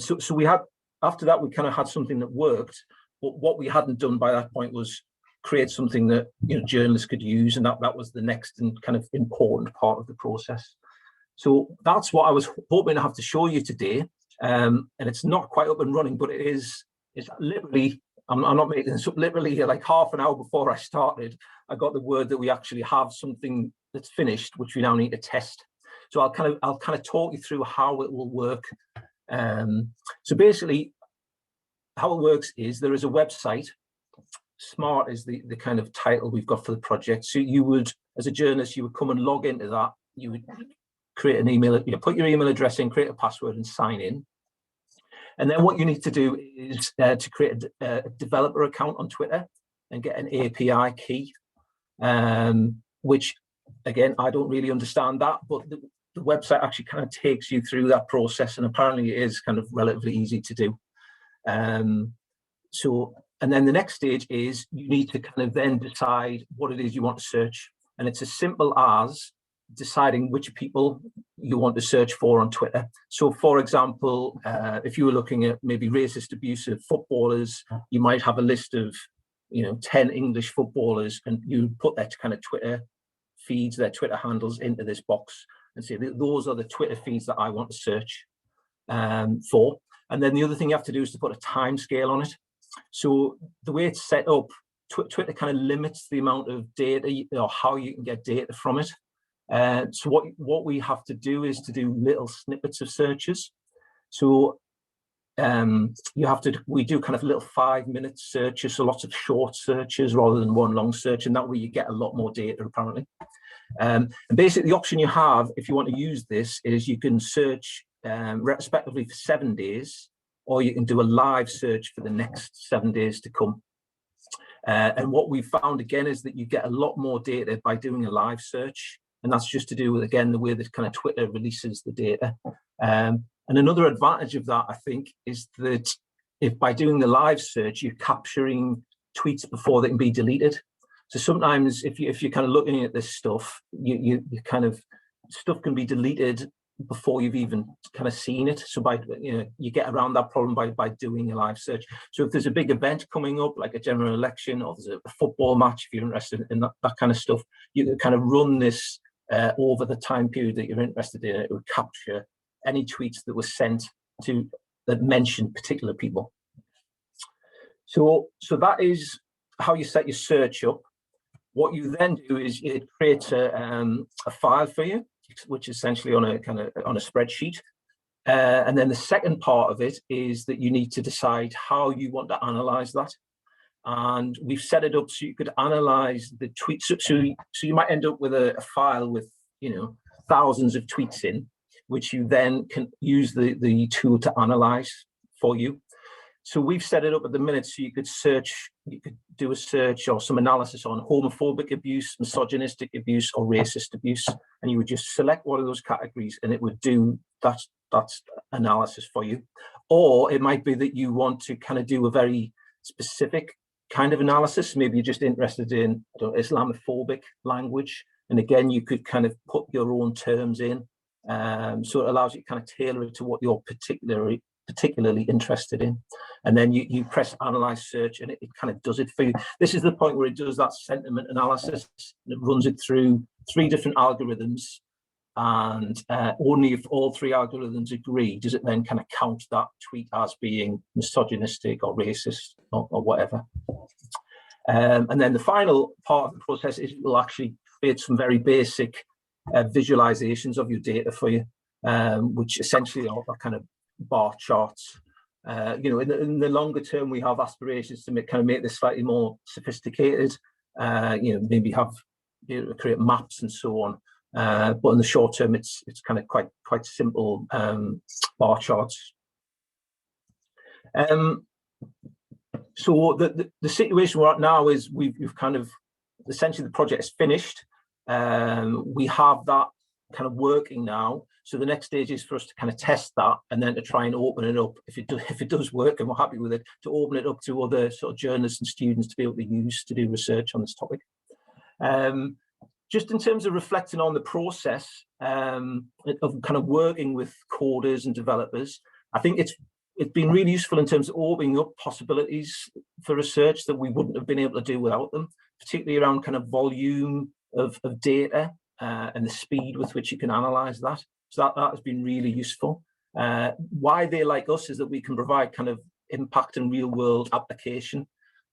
So we had, after that, we kind of had something that worked, but what we hadn't done by that point was create something that journalists could use, and that was the next and kind of important part of the process. So that's what I was hoping to have to show you today. And it's not quite up and running, but it's literally, I'm not making this up, literally like half an hour before I started, I got the word that we actually have something that's finished, which we now need to test. So I'll kind of talk you through how it will work. So basically, how it works is there is a website. Smart is the kind of title we've got for the project. So you would, as a journalist, you would come and log into that. You would create an email, put your email address in, create a password and sign in. And then what you need to do is to create a developer account on Twitter and get an API key, which, again, I don't really understand that, but the website actually kind of takes you through that process, and apparently it is kind of relatively easy to do. And then the next stage is you need to kind of then decide what it is you want to search. And it's as simple as deciding which people you want to search for on Twitter. So, for example, if you were looking at maybe racist, abusive footballers, you might have a list of, 10 English footballers, and you put their kind of Twitter feeds, their Twitter handles into this box and say, those are the Twitter feeds that I want to search for. And then the other thing you have to do is to put a time scale on it. So the way it's set up, Twitter kind of limits the amount of data or how you can get data from it. So what we have to do is to do little snippets of searches. So we do kind of little 5-minute searches, so lots of short searches rather than one long search, and that way you get a lot more data apparently. And basically the option you have if you want to use this is you can search respectively for 7 days, or you can do a live search for the next 7 days to come. And what we found again is that you get a lot more data by doing a live search. And that's just to do with, again, the way that kind of Twitter releases the data. And another advantage of that, I think, is that if by doing the live search, you're capturing tweets before they can be deleted. So sometimes if you're kind of looking at this stuff, you kind of, stuff can be deleted before you've even kind of seen it. So you get around that problem by doing a live search. So if there's a big event coming up, like a general election, or there's a football match, if you're interested in that kind of stuff, you can kind of run this over the time period that you're interested in. It would capture any tweets that were sent that mentioned particular people. So that is how you set your search up. What you then do is it creates a file for you, which is essentially on a spreadsheet. And then the second part of it is that you need to decide how you want to analyze that. And we've set it up so you could analyze the tweets. So you might end up with a file with, thousands of tweets in, which you then can use the tool to analyze for you. So we've set it up at the minute so you could do a search or some analysis on homophobic abuse, misogynistic abuse, or racist abuse. And you would just select one of those categories and it would do that analysis for you. Or it might be that you want to kind of do a very specific kind of analysis. Maybe you're just interested in Islamophobic language. And again, you could kind of put your own terms in. So it allows you to kind of tailor it to what you're particularly interested in. And then you press analyze search and it kind of does it for you. This is the point where it does that sentiment analysis. And it runs it through 3 different algorithms. And only if all 3 algorithms agree, does it then kind of count that tweet as being misogynistic or racist or whatever. And then the final part of the process is it will actually create some very basic visualizations of your data for you, which essentially are kind of bar charts. In the longer term, we have aspirations to make this slightly more sophisticated. Maybe create maps and so on. But in the short term, it's kind of quite simple bar charts. So the situation we're at now is we've kind of essentially the project is finished. We have that kind of working now. So the next stage is for us to kind of test that and then to try and open it up if it does work and we're happy with it, to open it up to other sort of journalists and students to be able to use to do research on this topic. Just in terms of reflecting on the process of kind of working with coders and developers, I think it's been really useful in terms of opening up possibilities for research that we wouldn't have been able to do without them, particularly around kind of volume of data and the speed with which you can analyze that. So that has been really useful. Why they like us is that we can provide kind of impact and real world application.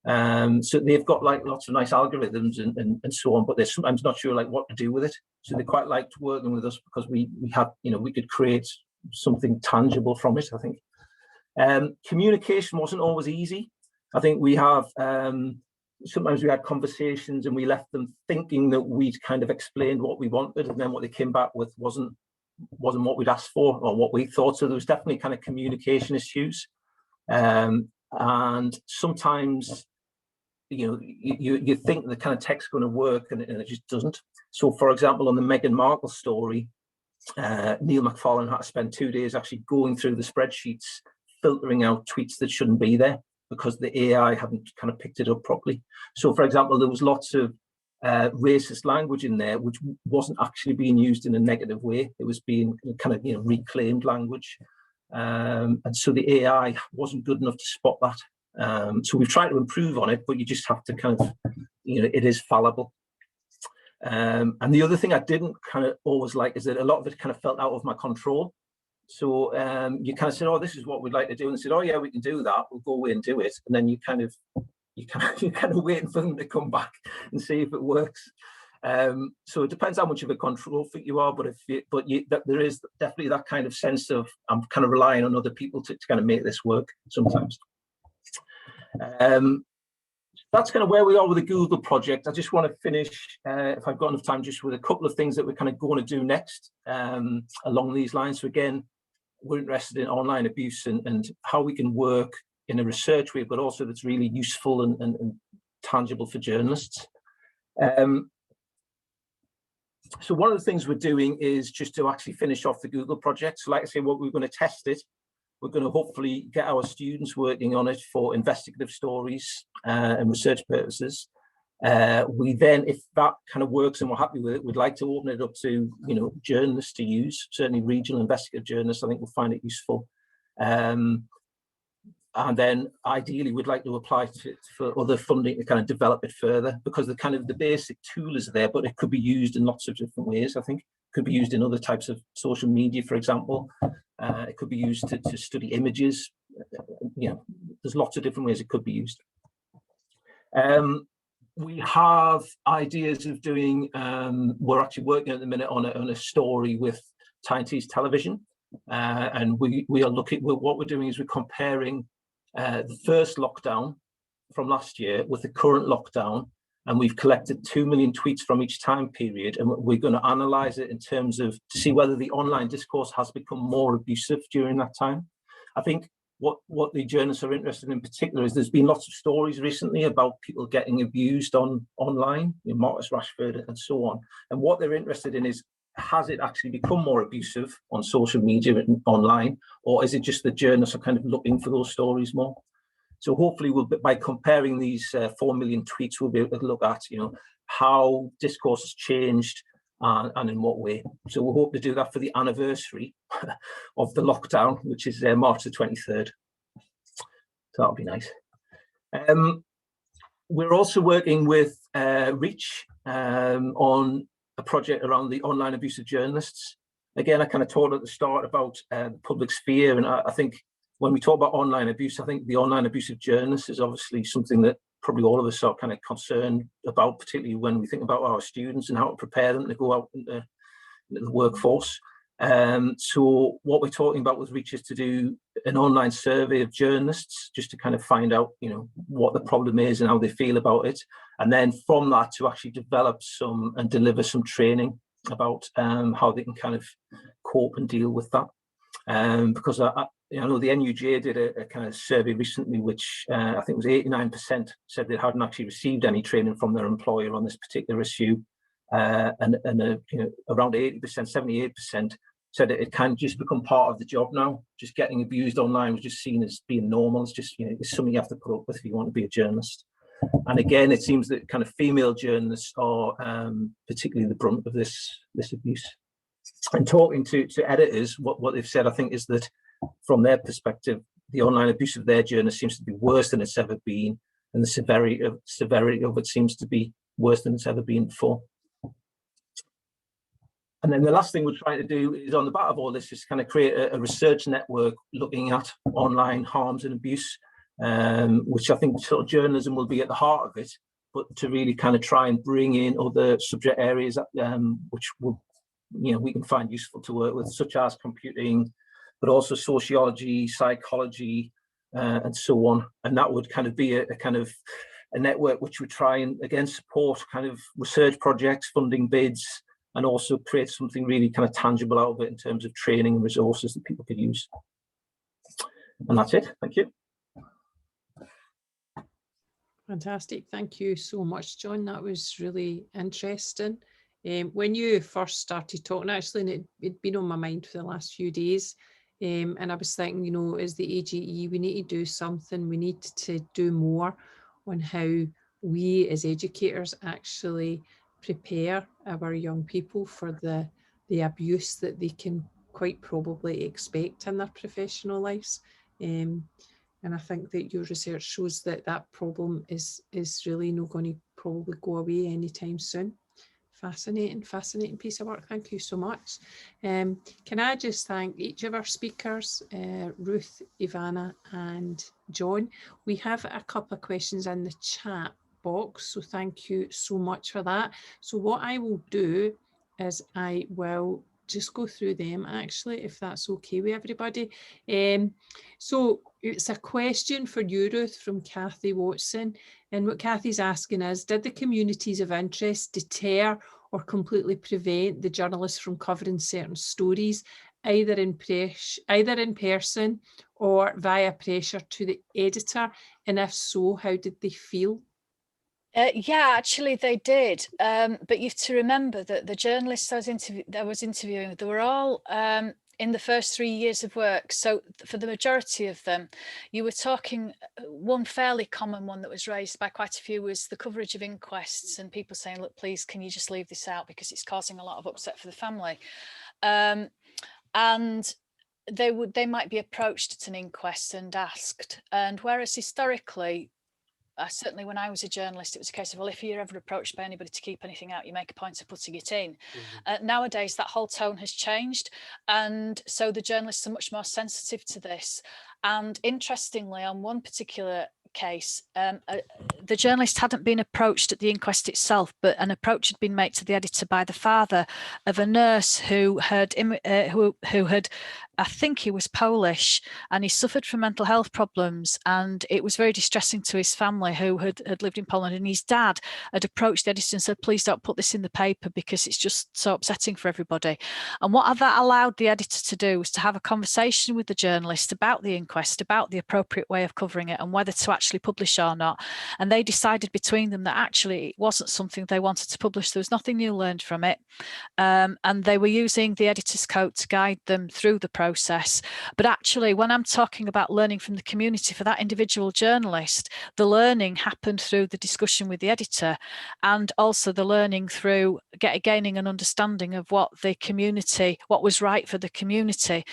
So they've got like lots of nice algorithms and so on, but they're sometimes not sure like what to do with it. So they quite liked working with us because we have, we could create something tangible from it, I think. Communication wasn't always easy. I think we have, sometimes we had conversations and we left them thinking that we'd kind of explained what we wanted, and then what they came back with wasn't what we'd asked for or what we thought. So there was definitely kind of communication issues. And sometimes, you think the kind of tech's going to work and it just doesn't. So for example, on the Meghan Markle story, Neil Macfarlane had to spend 2 days actually going through the spreadsheets, filtering out tweets that shouldn't be there because the AI hadn't kind of picked it up properly. So for example, there was lots of racist language in there, which wasn't actually being used in a negative way. It was being kind of, reclaimed language. And so the AI wasn't good enough to spot that. So we've tried to improve on it, but you just have to kind of, it is fallible. And the other thing I didn't kind of always like is that a lot of it kind of felt out of my control. So you kind of said, oh, this is what we'd like to do. And they said, oh, yeah, we can do that. We'll go away and do it. And then you're kind of waiting for them to come back and see if it works. So it depends how much of a control freak you are, but there is definitely that kind of sense of I'm kind of relying on other people to kind of make this work sometimes. That's kind of where we are with the Google project. I just want to finish, if I've got enough time, just with a couple of things that we're kind of going to do next along these lines. So again, we're interested in online abuse and how we can work in a research way, but also that's really useful and tangible for journalists. So one of the things we're doing is just to actually finish off the Google project. So like I say, what we're going to test it. We're going to hopefully get our students working on it for investigative stories and research purposes. We then, if that kind of works and we're happy with it, we'd like to open it up to, journalists to use. Certainly regional investigative journalists, I think will find it useful. And then ideally we'd like to apply for other funding to kind of develop it further, because the basic tool is there, but it could be used in lots of different ways. I think it could be used in other types of social media, for example. It could be used to study images. There's lots of different ways it could be used. We have ideas of doing, we're actually working at the minute on a story with Tyne-Tees Television. And we are looking, what we're doing is we're comparing the first lockdown from last year with the current lockdown, and we've collected 2 million tweets from each time period, and we're going to analyze it in terms of to see whether the online discourse has become more abusive during that time. I think what the journalists are interested in particular is there's been lots of stories recently about people getting abused online, Marcus Rashford and so on, and what they're interested in is, has it actually become more abusive on social media and online, or is it just that journalists are kind of looking for those stories more? So hopefully by comparing these 4 million tweets, we'll be able to look at, how discourse has changed and in what way. So we'll hope to do that for the anniversary of the lockdown, which is March the 23rd. So that'll be nice. We're also working with Reach on a project around the online abuse of journalists. Again, I kind of talked at the start about the public sphere, and I think when we talk about online abuse, I think the online abuse of journalists is obviously something that probably all of us are kind of concerned about, particularly when we think about our students and how to prepare them to go out into the workforce. So what we're talking about with Reach is to do an online survey of journalists, just to kind of find out, what the problem is and how they feel about it. And then from that to actually develop some and deliver some training about how they can kind of cope and deal with that. Because I know the NUJ did a kind of survey recently, which I think was 89% said they hadn't actually received any training from their employer on this particular issue. And around 80%, 78% said it can just become part of the job now. Just getting abused online was just seen as being normal. It's just, it's something you have to put up with if you want to be a journalist. And again, it seems that kind of female journalists are particularly the brunt of this abuse. And talking to editors, what they've said, I think, is that from their perspective, the online abuse of their journalists seems to be worse than it's ever been, and the severity of it seems to be worse than it's ever been before. And then the last thing we're trying to do is, on the back of all this, is kind of create a research network looking at online harms and abuse, which I think sort of journalism will be at the heart of it, but to really kind of try and bring in other subject areas which will, we can find useful to work with, such as computing, but also sociology, psychology, and so on. And that would kind of be a kind of a network which would try and, again, support kind of research projects, funding bids, and also create something really kind of tangible out of it in terms of training and resources that people could use. And that's it. Thank you. Fantastic. Thank you so much, John. That was really interesting. When you first started talking, actually, and it'd been on my mind for the last few days, and I was thinking, as the AGE, we need to do something. We need to do more on how we as educators actually prepare our young people for the abuse that they can quite probably expect in their professional lives. And I think that your research shows that that problem is really not going to probably go away anytime soon. Fascinating piece of work. Thank you so much. Can I just thank each of our speakers, Ruth, Ivana and John. We have a couple of questions in the chat box, so thank you so much for that. So what I will do is I will just go through them, actually, if that's okay with everybody. So it's a question for you, Ruth, from Kathy Watson. And what Kathy's asking is, did the communities of interest deter or completely prevent the journalists from covering certain stories, either in person or via pressure to the editor? And if so, how did they feel? Yeah, actually they did. But you have to remember that the journalists I was interviewing, they were all in the first 3 years of work. So for the majority of them, you were talking, one fairly common one that was raised by quite a few was the coverage of inquests and people saying, look, please, can you just leave this out because it's causing a lot of upset for the family. And they might be approached at an inquest and asked. And whereas historically, certainly when I was a journalist, it was a case of, well, if you're ever approached by anybody to keep anything out, you make a point of putting it in. Nowadays, that whole tone has changed. And so the journalists are much more sensitive to this. And interestingly, on one particular case, the journalist hadn't been approached at the inquest itself, but an approach had been made to the editor by the father of a nurse who had I think he was Polish, and he suffered from mental health problems, and it was very distressing to his family who had lived in Poland. And his dad had approached the editor and said, please don't put this in the paper because it's just so upsetting for everybody. And what that allowed the editor to do was to have a conversation with the journalist about the inquest, about the appropriate way of covering it and whether to actually publish or not. And they decided between them that actually it wasn't something they wanted to publish. There was nothing new learned from it. And they were using the editor's code to guide them through the process. But actually, when I'm talking about learning from the community, for that individual journalist, the learning happened through the discussion with the editor, and also the learning through gaining an understanding of what the community, what was right for the community.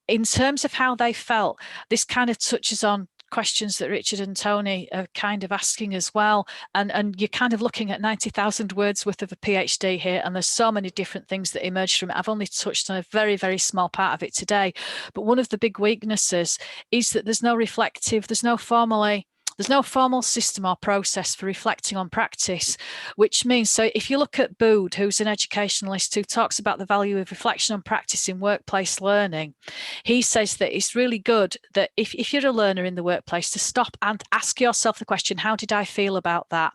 In terms of how they felt, this kind of touches on questions that Richard and Tony are kind of asking as well, and you're kind of looking at 90,000 words worth of a PhD here, and there's so many different things that emerge from it. I've only touched on a very, very small part of it today, but one of the big weaknesses is that there's no formal system or process for reflecting on practice, which means, so if you look at Bood, who's an educationalist who talks about the value of reflection on practice in workplace learning, he says that it's really good that if you're a learner in the workplace, to stop and ask yourself the question, how did I feel about that?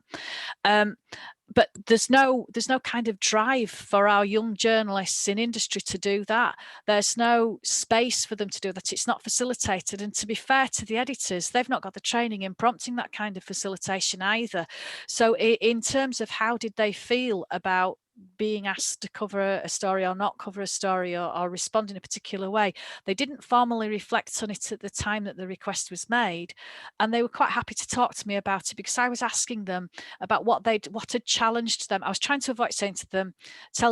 But there's no kind of drive for our young journalists in industry to do that. There's no space for them to do that. It's not facilitated. And to be fair to the editors, they've not got the training in prompting that kind of facilitation either. So in terms of how did they feel about being asked to cover a story or not cover a story or respond in a particular way, they didn't formally reflect on it at the time that the request was made, and they were quite happy to talk to me about it because I was asking them about what had challenged them. I was trying to avoid saying to them,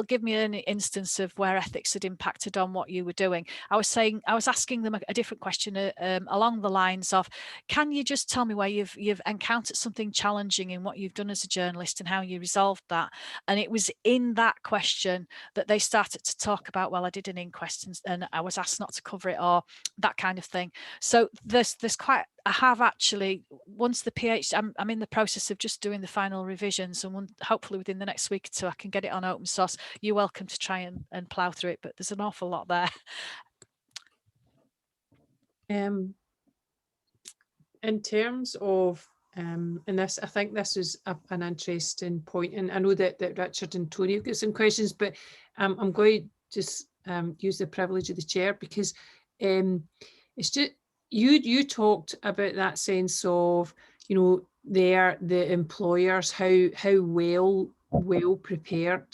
give me an instance of where ethics had impacted on what you were doing. I was asking them a different question along the lines of, can you just tell me where you've encountered something challenging in what you've done as a journalist and how you resolved that? And it was in that question that they started to talk about, well, I did an inquest and I was asked not to cover it, or that kind of thing. So there's quite, I have actually, once the PhD, I'm in the process of just doing the final revisions, and hopefully within the next week or two I can get it on open source. You're welcome to try and plough through it, but there's an awful lot there. In terms of and this, I think this is an interesting point, and I know that Richard and Tony have got some questions, but I'm going to just use the privilege of the chair, because it's just you talked about that sense of, you know, the employers, how well prepared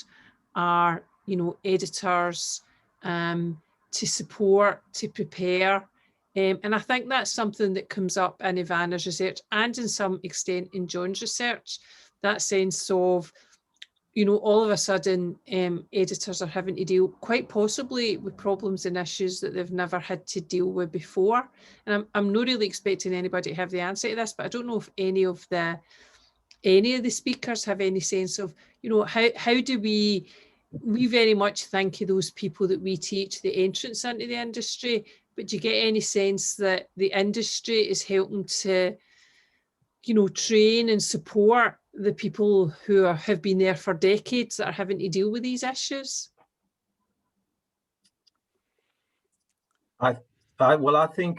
are, you know, editors to support, to prepare. And I think that's something that comes up in Ivana's research, and in some extent in John's research, that sense of, you know, all of a sudden editors are having to deal quite possibly with problems and issues that they've never had to deal with before. And I'm not really expecting anybody to have the answer to this, but I don't know if any of the speakers have any sense of, you know, how do we very much think of those people that we teach, the entrance into the industry, but do you get any sense that the industry is helping to, you know, train and support the people who have been there for decades that are having to deal with these issues? Well, I think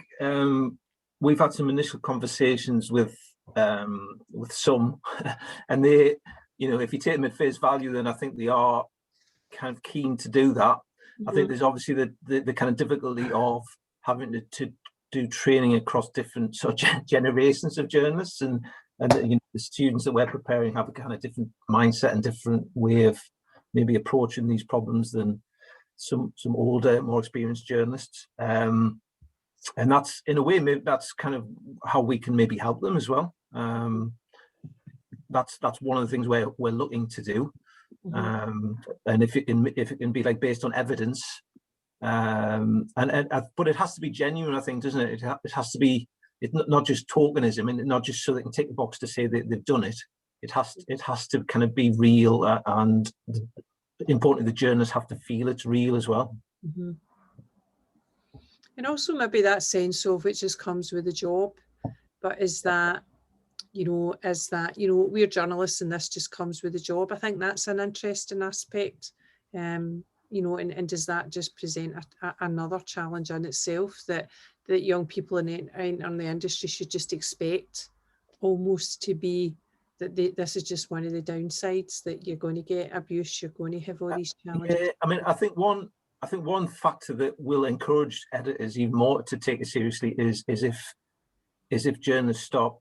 we've had some initial conversations with some, and they, you know, if you take them at face value, then I think they are kind of keen to do that. I think there's obviously the kind of difficulty of having to do training across different sort of generations of journalists, and you know, the students that we're preparing have a kind of different mindset and different way of maybe approaching these problems than some older, more experienced journalists. And that's, in a way, maybe that's kind of how we can maybe help them as well. That's one of the things we're looking to do. And if it can be like based on evidence, but it has to be genuine, I think, doesn't it? It has to be, it's not just tokenism, and not just so they can tick the box to say that they've done it. It has to kind of be real, and importantly, the journalists have to feel it's real as well. And also maybe that sense of, which just comes with the job, but is that, you know, we're journalists and this just comes with the job. I think that's an interesting aspect. You know, and does that just present another challenge in itself, that young people in the industry should just expect almost to be, that this is just one of the downsides, that you're going to get abuse, you're going to have all these challenges? Yeah, I mean, I think one factor that will encourage editors even more to take it seriously is if journalists start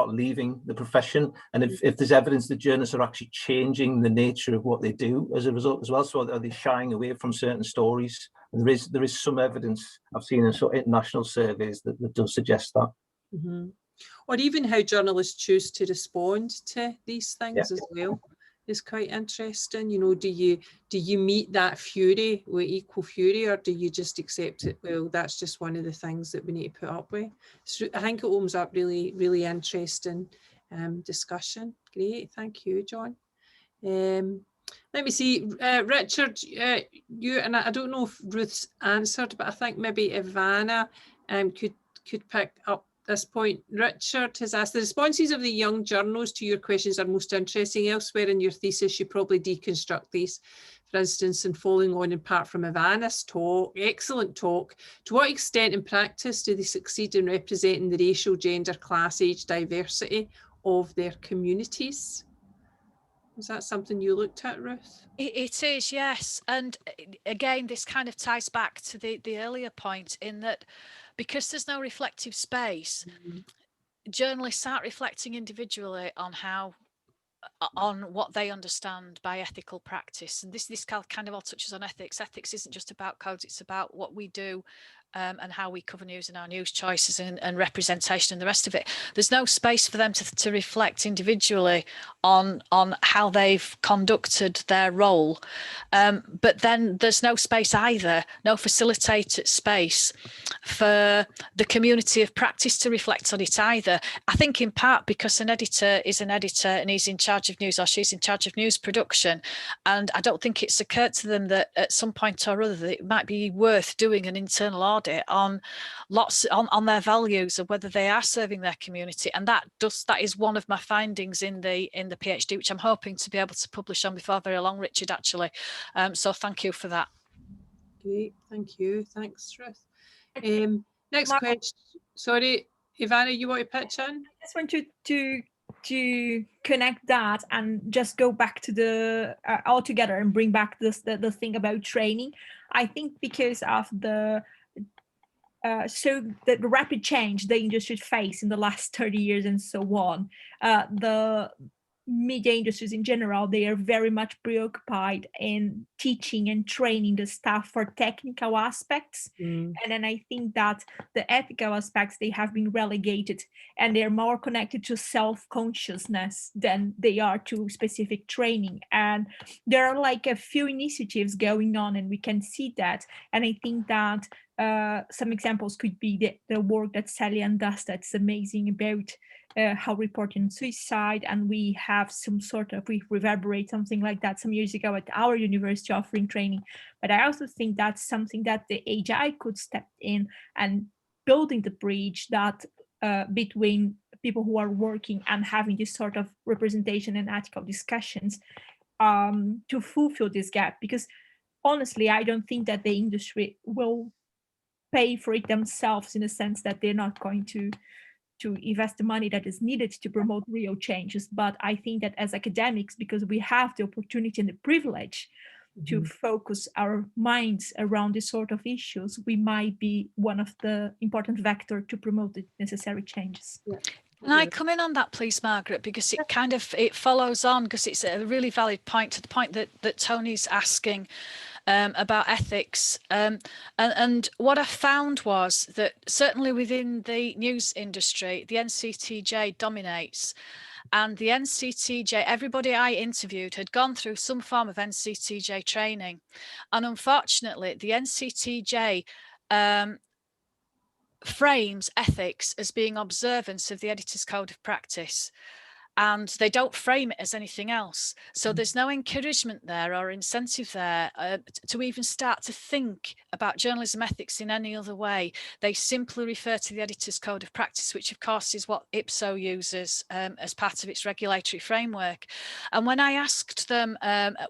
leaving the profession, and if there's evidence that journalists are actually changing the nature of what they do as a result as well. So are they shying away from certain stories? And there is some evidence I've seen in sort of international surveys that does suggest that. Or even how journalists choose to respond to these things as well is quite interesting. You know, do you meet that fury with equal fury, or do you just accept it? Well, that's just one of the things that we need to put up with. So I think it opens up really, really interesting discussion. Great, thank you, John. Let me see, Richard, you, and I don't know if Ruth's answered, but I think maybe Ivana could pick up this point. Richard has asked, the responses of the young journals to your questions are most interesting. Elsewhere in your thesis, you probably deconstruct these. For instance, and following on in part from Ivana's talk, excellent talk, to what extent in practice do they succeed in representing the racial, gender, class, age diversity of their communities? Is that something you looked at, Ruth? It is, yes. And again, this kind of ties back to the earlier point, in that because there's no reflective space, journalists aren't reflecting individually on what they understand by ethical practice. And this kind of all touches on ethics. Ethics isn't just about codes, it's about what we do and how we cover news and our news choices and representation and the rest of it. There's no space for them to reflect individually on how they've conducted their role. But then there's no space either, no facilitated space for the community of practice to reflect on it either. I think in part because an editor is an editor and he's in charge of news or she's in charge of news production. And I don't think it's occurred to them that at some point or other that it might be worth doing an internal audit on their values of whether they are serving their community. And that is one of my findings in the PhD, which I'm hoping to be able to publish on before very long, Richard, actually. So thank you for that. Great, thank you. Thanks, Ruth. Next question. Sorry, Ivana, you want to pitch in? I just want to connect that and just go back to the all together and bring back the thing about training. I think because of the rapid change the industry faced in the last 30 years and so on, the media industries in general, they are very much preoccupied in teaching and training the staff for technical aspects. And then I think that the ethical aspects, they have been relegated and they're more connected to self-consciousness than they are to specific training. And there are like a few initiatives going on and we can see that. And I think that some examples could be the work that Sally does that's amazing about how reporting suicide, and we have some sort of, we reverberate something like that some years ago at our university offering training. But I also think that's something that the AGI could step in and building the bridge that between people who are working and having this sort of representation and ethical discussions to fulfill this gap. Because honestly, I don't think that the industry will pay for it themselves, in a sense that they're not going to invest the money that is needed to promote real changes. But I think that as academics, because we have the opportunity and the privilege to focus our minds around this sort of issues, we might be one of the important vectors to promote the necessary changes. Yeah. Can I come in on that, please, Margaret? Because it follows on, because it's a really valid point to the point that Tony's asking about ethics. And what I found was that certainly within the news industry, the NCTJ dominates. And the NCTJ, everybody I interviewed had gone through some form of NCTJ training. And unfortunately, the NCTJ frames ethics as being observance of the Editor's Code of Practice. And they don't frame it as anything else. So there's no encouragement there or incentive there to even start to think about journalism ethics in any other way. They simply refer to the Editor's Code of Practice, which of course is what IPSO uses as part of its regulatory framework. And when I asked them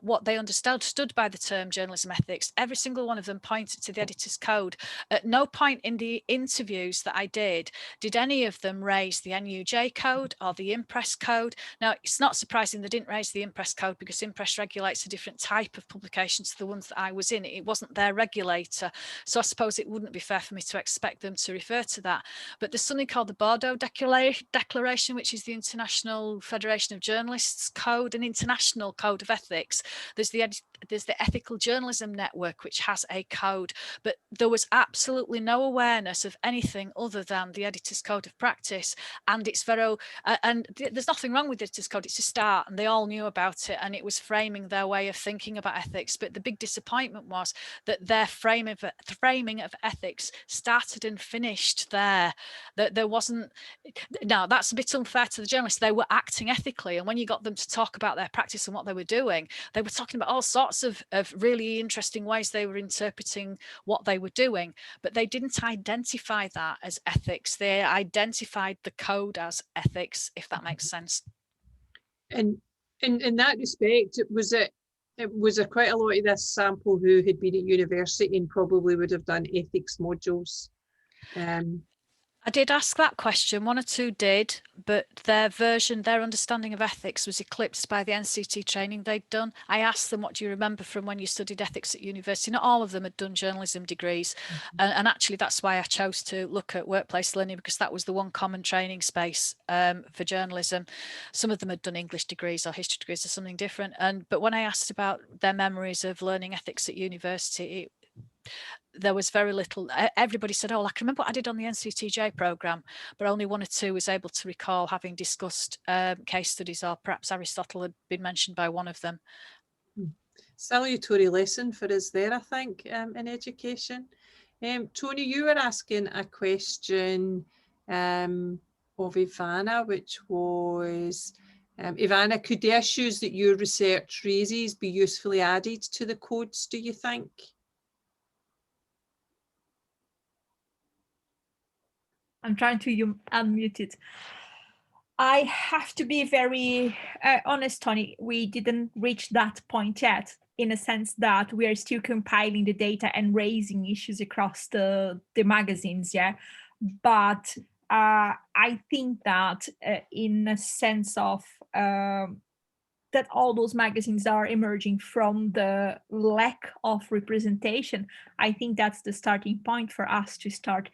what they understood by the term journalism ethics, every single one of them pointed to the Editor's Code. At no point in the interviews that I did any of them raise the NUJ code or the Impress code. Now, it's not surprising they didn't raise the Impress code, because Impress regulates a different type of publication to the ones that I was in. It wasn't their regulator. So I suppose it wouldn't be fair for me to expect them to refer to that. But there's something called the Bordeaux Declaration, which is the International Federation of Journalists Code, an international code of ethics. There's the Ethical Journalism Network, which has a code. But there was absolutely no awareness of anything other than the Editor's Code of Practice. And it's very, and there's nothing wrong with the Editor's Code, it's a start, and they all knew about it, and it was framing their way of thinking about ethics. But the big disappointment was that their framing of ethics started and finished there. That there wasn't, now that's a bit unfair to the journalists, they were acting ethically, and when you got them to talk about their practice and what they were doing, they were talking about all sorts of really interesting ways they were interpreting what they were doing, but they didn't identify that as ethics. They identified the code as ethics, if that makes sense. And in that respect, it was quite a lot of this sample who had been at university and probably would have done ethics modules. I did ask that question. One or two did, but their understanding of ethics was eclipsed by the NCT training they'd done. I asked them, what do you remember from when you studied ethics at university? Not all of them had done journalism degrees. And actually, that's why I chose to look at workplace learning, because that was the one common training space for journalism. Some of them had done English degrees or history degrees or something different. But when I asked about their memories of learning ethics at university, there was very little. Everybody said, oh, I can remember what I did on the NCTJ programme, but only one or two was able to recall having discussed case studies, or perhaps Aristotle had been mentioned by one of them. Salutary lesson for us there, I think, in education. Tony, you were asking a question of Ivana, which was, Ivana, could the issues that your research raises be usefully added to the codes, do you think? I'm trying to unmute it. I have to be very honest, Tony, we didn't reach that point yet, in a sense that we are still compiling the data and raising issues across the magazines, yeah. But I think that in a sense of that all those magazines are emerging from the lack of representation, I think that's the starting point for us to start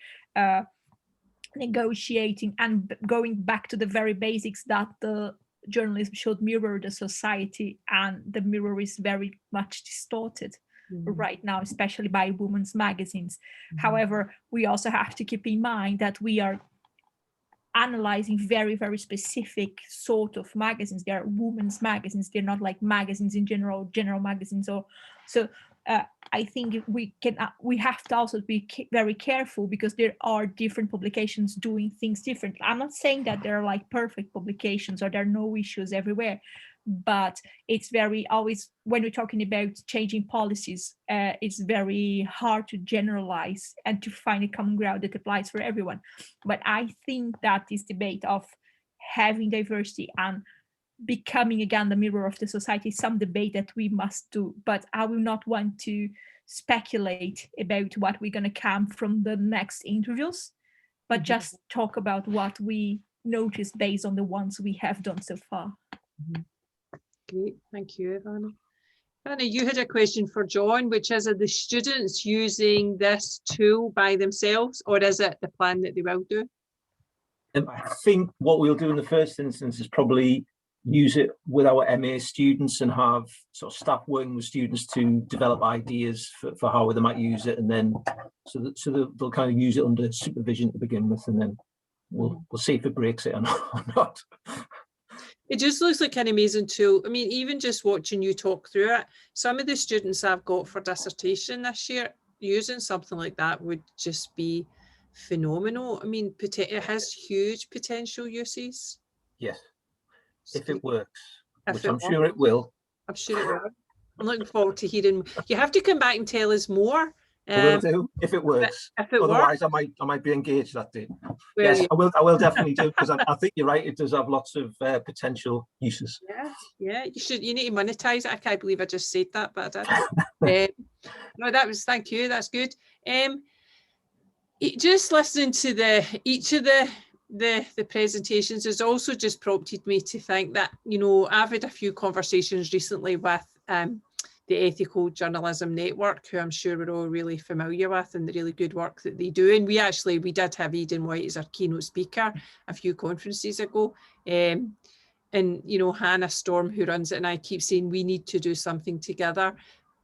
negotiating and going back to the very basics, that the journalism should mirror the society, and the mirror is very much distorted right now, especially by women's magazines. However, we also have to keep in mind that we are analyzing very, very specific sort of magazines. They are women's magazines. They're not like magazines in general magazines. Or so I think we have to also be very careful, because there are different publications doing things differently. I'm not saying that there are like perfect publications or there are no issues everywhere, but it's very always, when we're talking about changing policies, it's very hard to generalize and to find a common ground that applies for everyone. But I think that this debate of having diversity and becoming again the mirror of the society is some debate that we must do. But I will not want to speculate about what we're going to come from the next interviews, but just talk about what we noticed based on the ones we have done so far. Great, thank you, Ivana. Ivana, you had a question for John, which is, are the students using this tool by themselves, or is it the plan that they will do? I think what we'll do in the first instance is probably use it with our MA students and have sort of staff working with students to develop ideas for how they might use it, and then so they'll kind of use it under supervision to begin with, and then we'll see if it breaks it or not. It just looks like an amazing tool. I mean, even just watching you talk through it, some of the students I've got for dissertation this year, using something like that would just be phenomenal. I mean, it has huge potential uses. Yes, if it works, which I'm will. sure it will. I'm sure it will. I'm looking forward to hearing. You have to come back and tell us more. I will do if it works. If it Otherwise, works, I might be engaged that day. Yes, I will definitely do, because I think you're right. It does have lots of potential uses. Yeah. You need to monetize it. I can't believe I just said that, but I did. No, thank you. That's good. Just listening to each of the presentations has also just prompted me to think that, you know, I've had a few conversations recently with the Ethical Journalism Network, who I'm sure we're all really familiar with, and the really good work that they do. And we did have Eden White as our keynote speaker a few conferences ago. And, you know, Hannah Storm, who runs it, and I keep saying we need to do something together.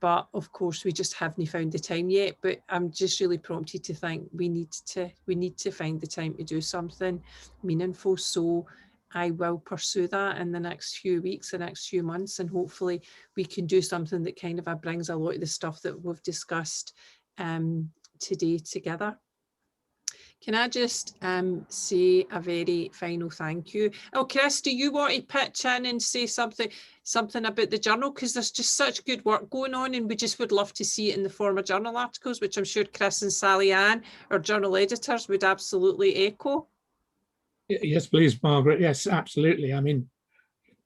But of course, we just haven't found the time yet. But I'm just really prompted to think we need to find the time to do something meaningful. So I will pursue that in the next few weeks, the next few months, and hopefully we can do something that kind of brings a lot of the stuff that we've discussed today together. Can I just say a very final thank you? Oh, Chris, do you want to pitch in and say something about the journal? Because there's just such good work going on, and we just would love to see it in the form of journal articles, which I'm sure Chris and Sally Ann, our journal editors, would absolutely echo. Yes, please, Margaret. Yes, absolutely. I mean,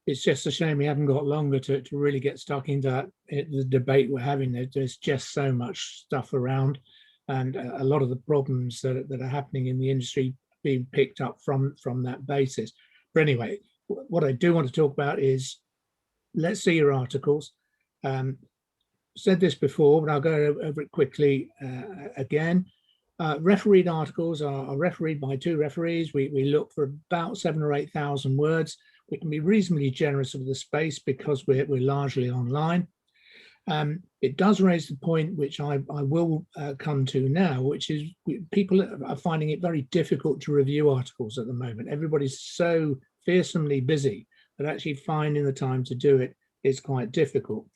it's just a shame we haven't got longer to really get stuck into the debate we're having. There's just so much stuff around, and a lot of the problems that are happening in the industry being picked up from that basis. But anyway, what I do want to talk about is, let's see your articles. Said this before, but I'll go over it quickly again. Refereed articles are refereed by 2 referees. We look for about 7,000 or 8,000 words. We can be reasonably generous with the space because we're largely online. It does raise the point, which I will come to now, which is people are finding it very difficult to review articles at the moment. Everybody's so fearsomely busy that actually finding the time to do it is quite difficult.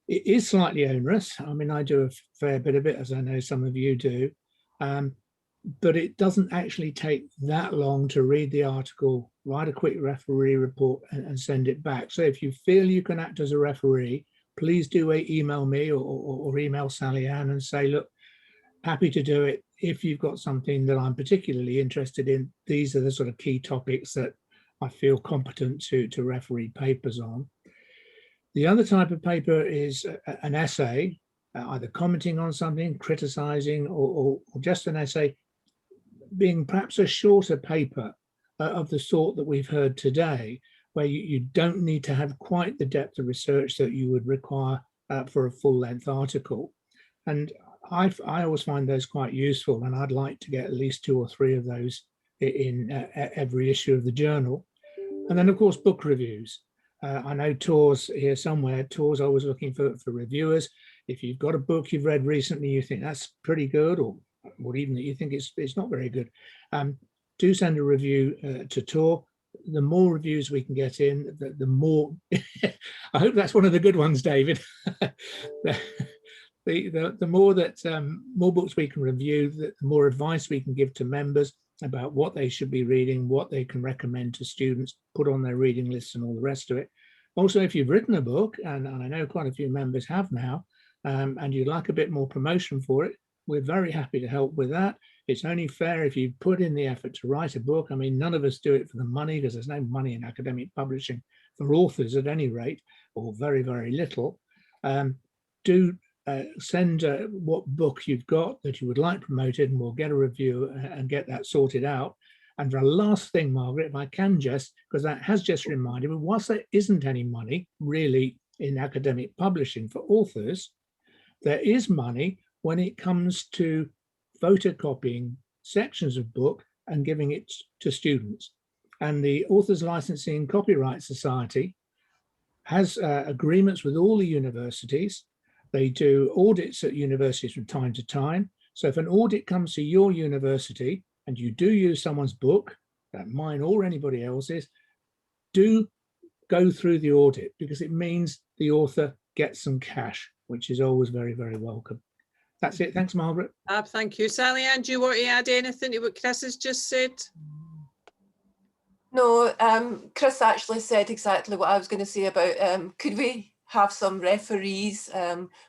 It is slightly onerous. I mean, I do a fair bit of it, as I know some of you do, but it doesn't actually take that long to read the article, write a quick referee report and send it back. So if you feel you can act as a referee, please do email me or email Sally Ann and say, look, happy to do it. If you've got something that I'm particularly interested in, these are the sort of key topics that I feel competent to referee papers on. The other type of paper is an essay, either commenting on something, criticizing, or just an essay, being perhaps a shorter paper of the sort that we've heard today, where you don't need to have quite the depth of research that you would require for a full-length article. And I always find those quite useful, and I'd like to get at least 2 or 3 of those in every issue of the journal. And then, of course, book reviews. I know Tor's here somewhere. Tor's always looking for reviewers. If you've got a book you've read recently, you think that's pretty good, or even that you think it's not very good, do send a review to Tor. The more reviews we can get in, the more. I hope that's one of the good ones, David. The more that more books we can review, the more advice we can give to members about what they should be reading, what they can recommend to students, put on their reading lists and all the rest of it. Also, if you've written a book, and I know quite a few members have now, and you'd like a bit more promotion for it, we're very happy to help with that. It's only fair if you put in the effort to write a book. I mean, none of us do it for the money, because there's no money in academic publishing for authors at any rate, or very, very little. Do send what book you've got that you would like promoted, and we'll get a review and get that sorted out. And the last thing, Margaret, if I can just, because that has just reminded me, whilst there isn't any money really in academic publishing for authors, there is money when it comes to photocopying sections of book and giving it to students. And the Authors Licensing Copyright Society has agreements with all the universities. They do audits at universities from time to time. So if an audit comes to your university and you do use someone's book, mine or anybody else's, do go through the audit, because it means the author gets some cash, which is always very, very welcome. That's it. Thanks, Margaret. Thank you. Sally Ann, do you want to add anything to what Chris has just said? No, Chris actually said exactly what I was going to say about could we have some referees?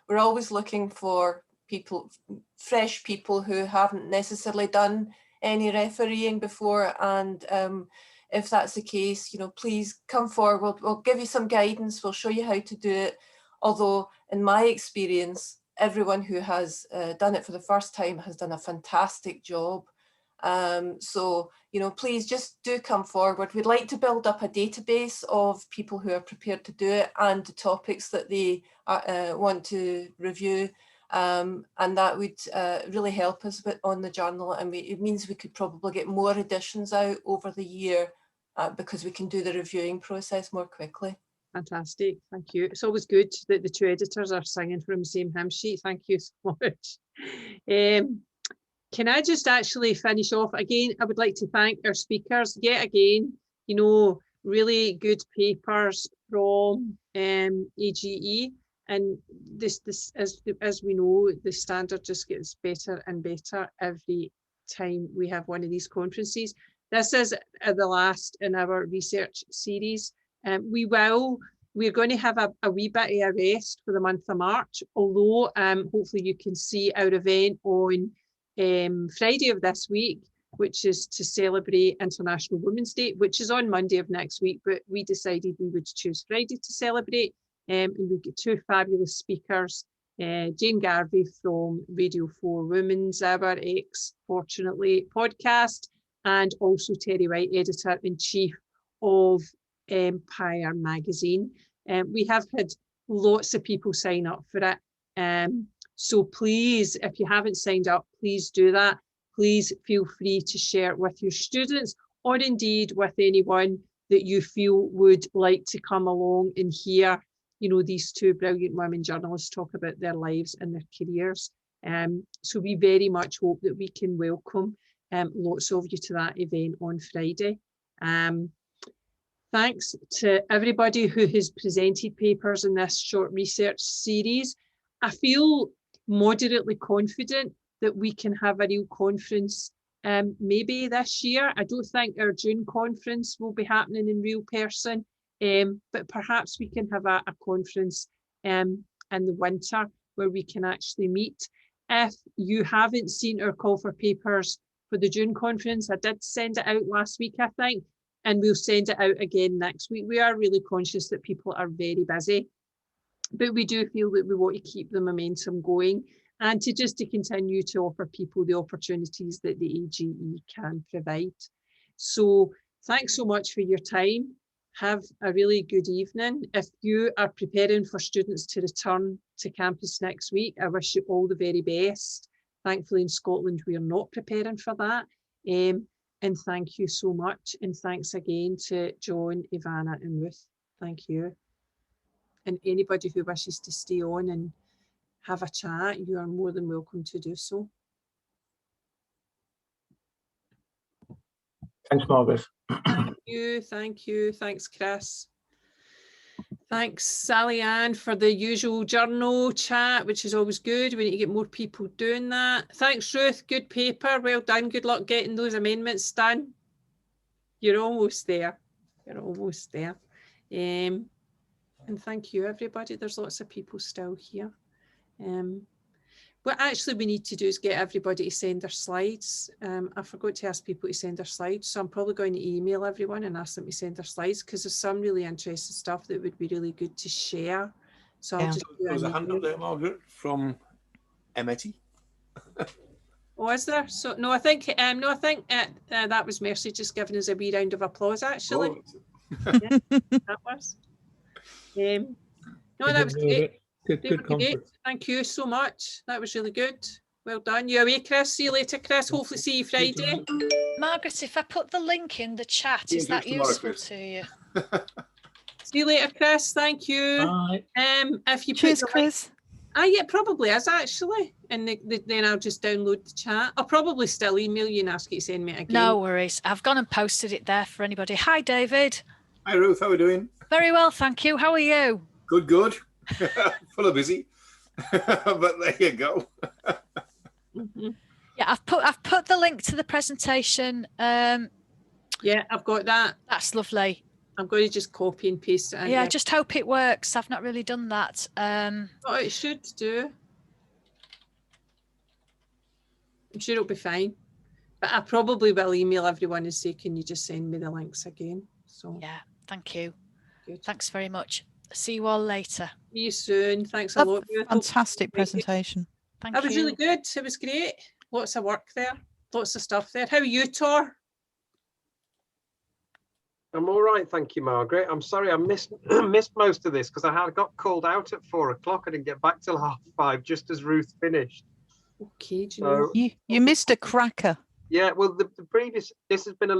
We're always looking for people, fresh people who haven't necessarily done any refereeing before, and if that's the case, you know, please come forward. We'll give you some guidance. We'll show you how to do it. Although in my experience, everyone who has done it for the first time has done a fantastic job. So, you know, please just do come forward. We'd like to build up a database of people who are prepared to do it and the topics that they want to review. And that would really help us on the journal. And it means we could probably get more editions out over the year because we can do the reviewing process more quickly. Fantastic, thank you. It's always good that the 2 editors are singing from the same hymn sheet. Thank you so much. Can I just actually finish off again? I would like to thank our speakers yet again. You know, really good papers from AGE, and this as we know, the standard just gets better and better every time we have one of these conferences. This is the last in our research series. We're going to have a wee bit of a rest for the month of March, although hopefully you can see our event on Friday of this week, which is to celebrate International Women's Day, which is on Monday of next week, but we decided we would choose Friday to celebrate. And we've got 2 fabulous speakers, Jane Garvey from Radio 4 Women's Hour X, Fortunately podcast, and also Terry White, Editor-in-Chief of Empire magazine. We have had lots of people sign up for it. So please, if you haven't signed up, please do that. Please feel free to share it with your students, or indeed with anyone that you feel would like to come along and hear, you know, these two brilliant women journalists talk about their lives and their careers. So we very much hope that we can welcome lots of you to that event on Friday. Thanks to everybody who has presented papers in this short research series. I feel moderately confident that we can have a real conference maybe this year. I don't think our June conference will be happening in real person, but perhaps we can have a conference in the winter where we can actually meet. If you haven't seen our call for papers for the June conference, I did send it out last week, I think, and we'll send it out again next week. We are really conscious that people are very busy, but we do feel that we want to keep the momentum going and to continue to offer people the opportunities that the AGE can provide. So thanks so much for your time. Have a really good evening. If you are preparing for students to return to campus next week, I wish you all the very best. Thankfully in Scotland, we are not preparing for that. And thank you so much. And thanks again to John, Ivana and Ruth. Thank you. And anybody who wishes to stay on and have a chat, you are more than welcome to do so. Thanks, Margaret. Thank you. Thanks, Chris. Thanks, Sally Ann, for the usual journal chat, which is always good. We need to get more people doing that. Thanks, Ruth. Good paper. Well done. Good luck getting those amendments done. You're almost there. You're almost there. And thank you, everybody. There's lots of people still here. What actually we need to do is get everybody to send their slides. I forgot to ask people to send their slides, so I'm probably going to email everyone and ask them to send their slides because there's some really interesting stuff that would be really good to share. So I'll just there was a hand up there, Margaret, from Emmetty. Oh, is there? So no, I think that was Mercy just giving us a wee round of applause. Actually, yeah, that was. No, that was great. Good conference. Thank you so much. That was really good. Well done. You away, Chris? See you later, Chris. Hopefully see you Friday. Margaret, if I put the link in the chat, is that useful to you? See you later, Chris. Thank you. Bye. If you Cheers, put the Chris. link, yeah, probably is actually. And then I'll just download the chat. I'll probably still email you and ask you to send me it again. No worries. I've gone and posted it there for anybody. Hi, David. Hi, Ruth. How are we doing? Very well, thank you. How are you? Good, good. Full of busy. But there you go. Yeah, I've put the link to the presentation. Yeah, I've got that. That's lovely. I'm going to just copy and paste it in. Yeah, I just hope it works. I've not really done that. Oh, it should do. I'm sure it'll be fine. But I probably will email everyone and say, can you just send me the links again? So yeah, thank you. Good. Thanks very much. See you all later. See you soon. Thanks a lot. Fantastic presentation. Thank you. That was really good. It was great. Lots of work there. Lots of stuff there. How are you, Tor? I'm all right, thank you, Margaret. I'm sorry I missed most of this because I got called out at 4 o'clock. I didn't get back till 5:30, just as Ruth finished. Okay, do you know? You missed a cracker. Yeah, well, this has been a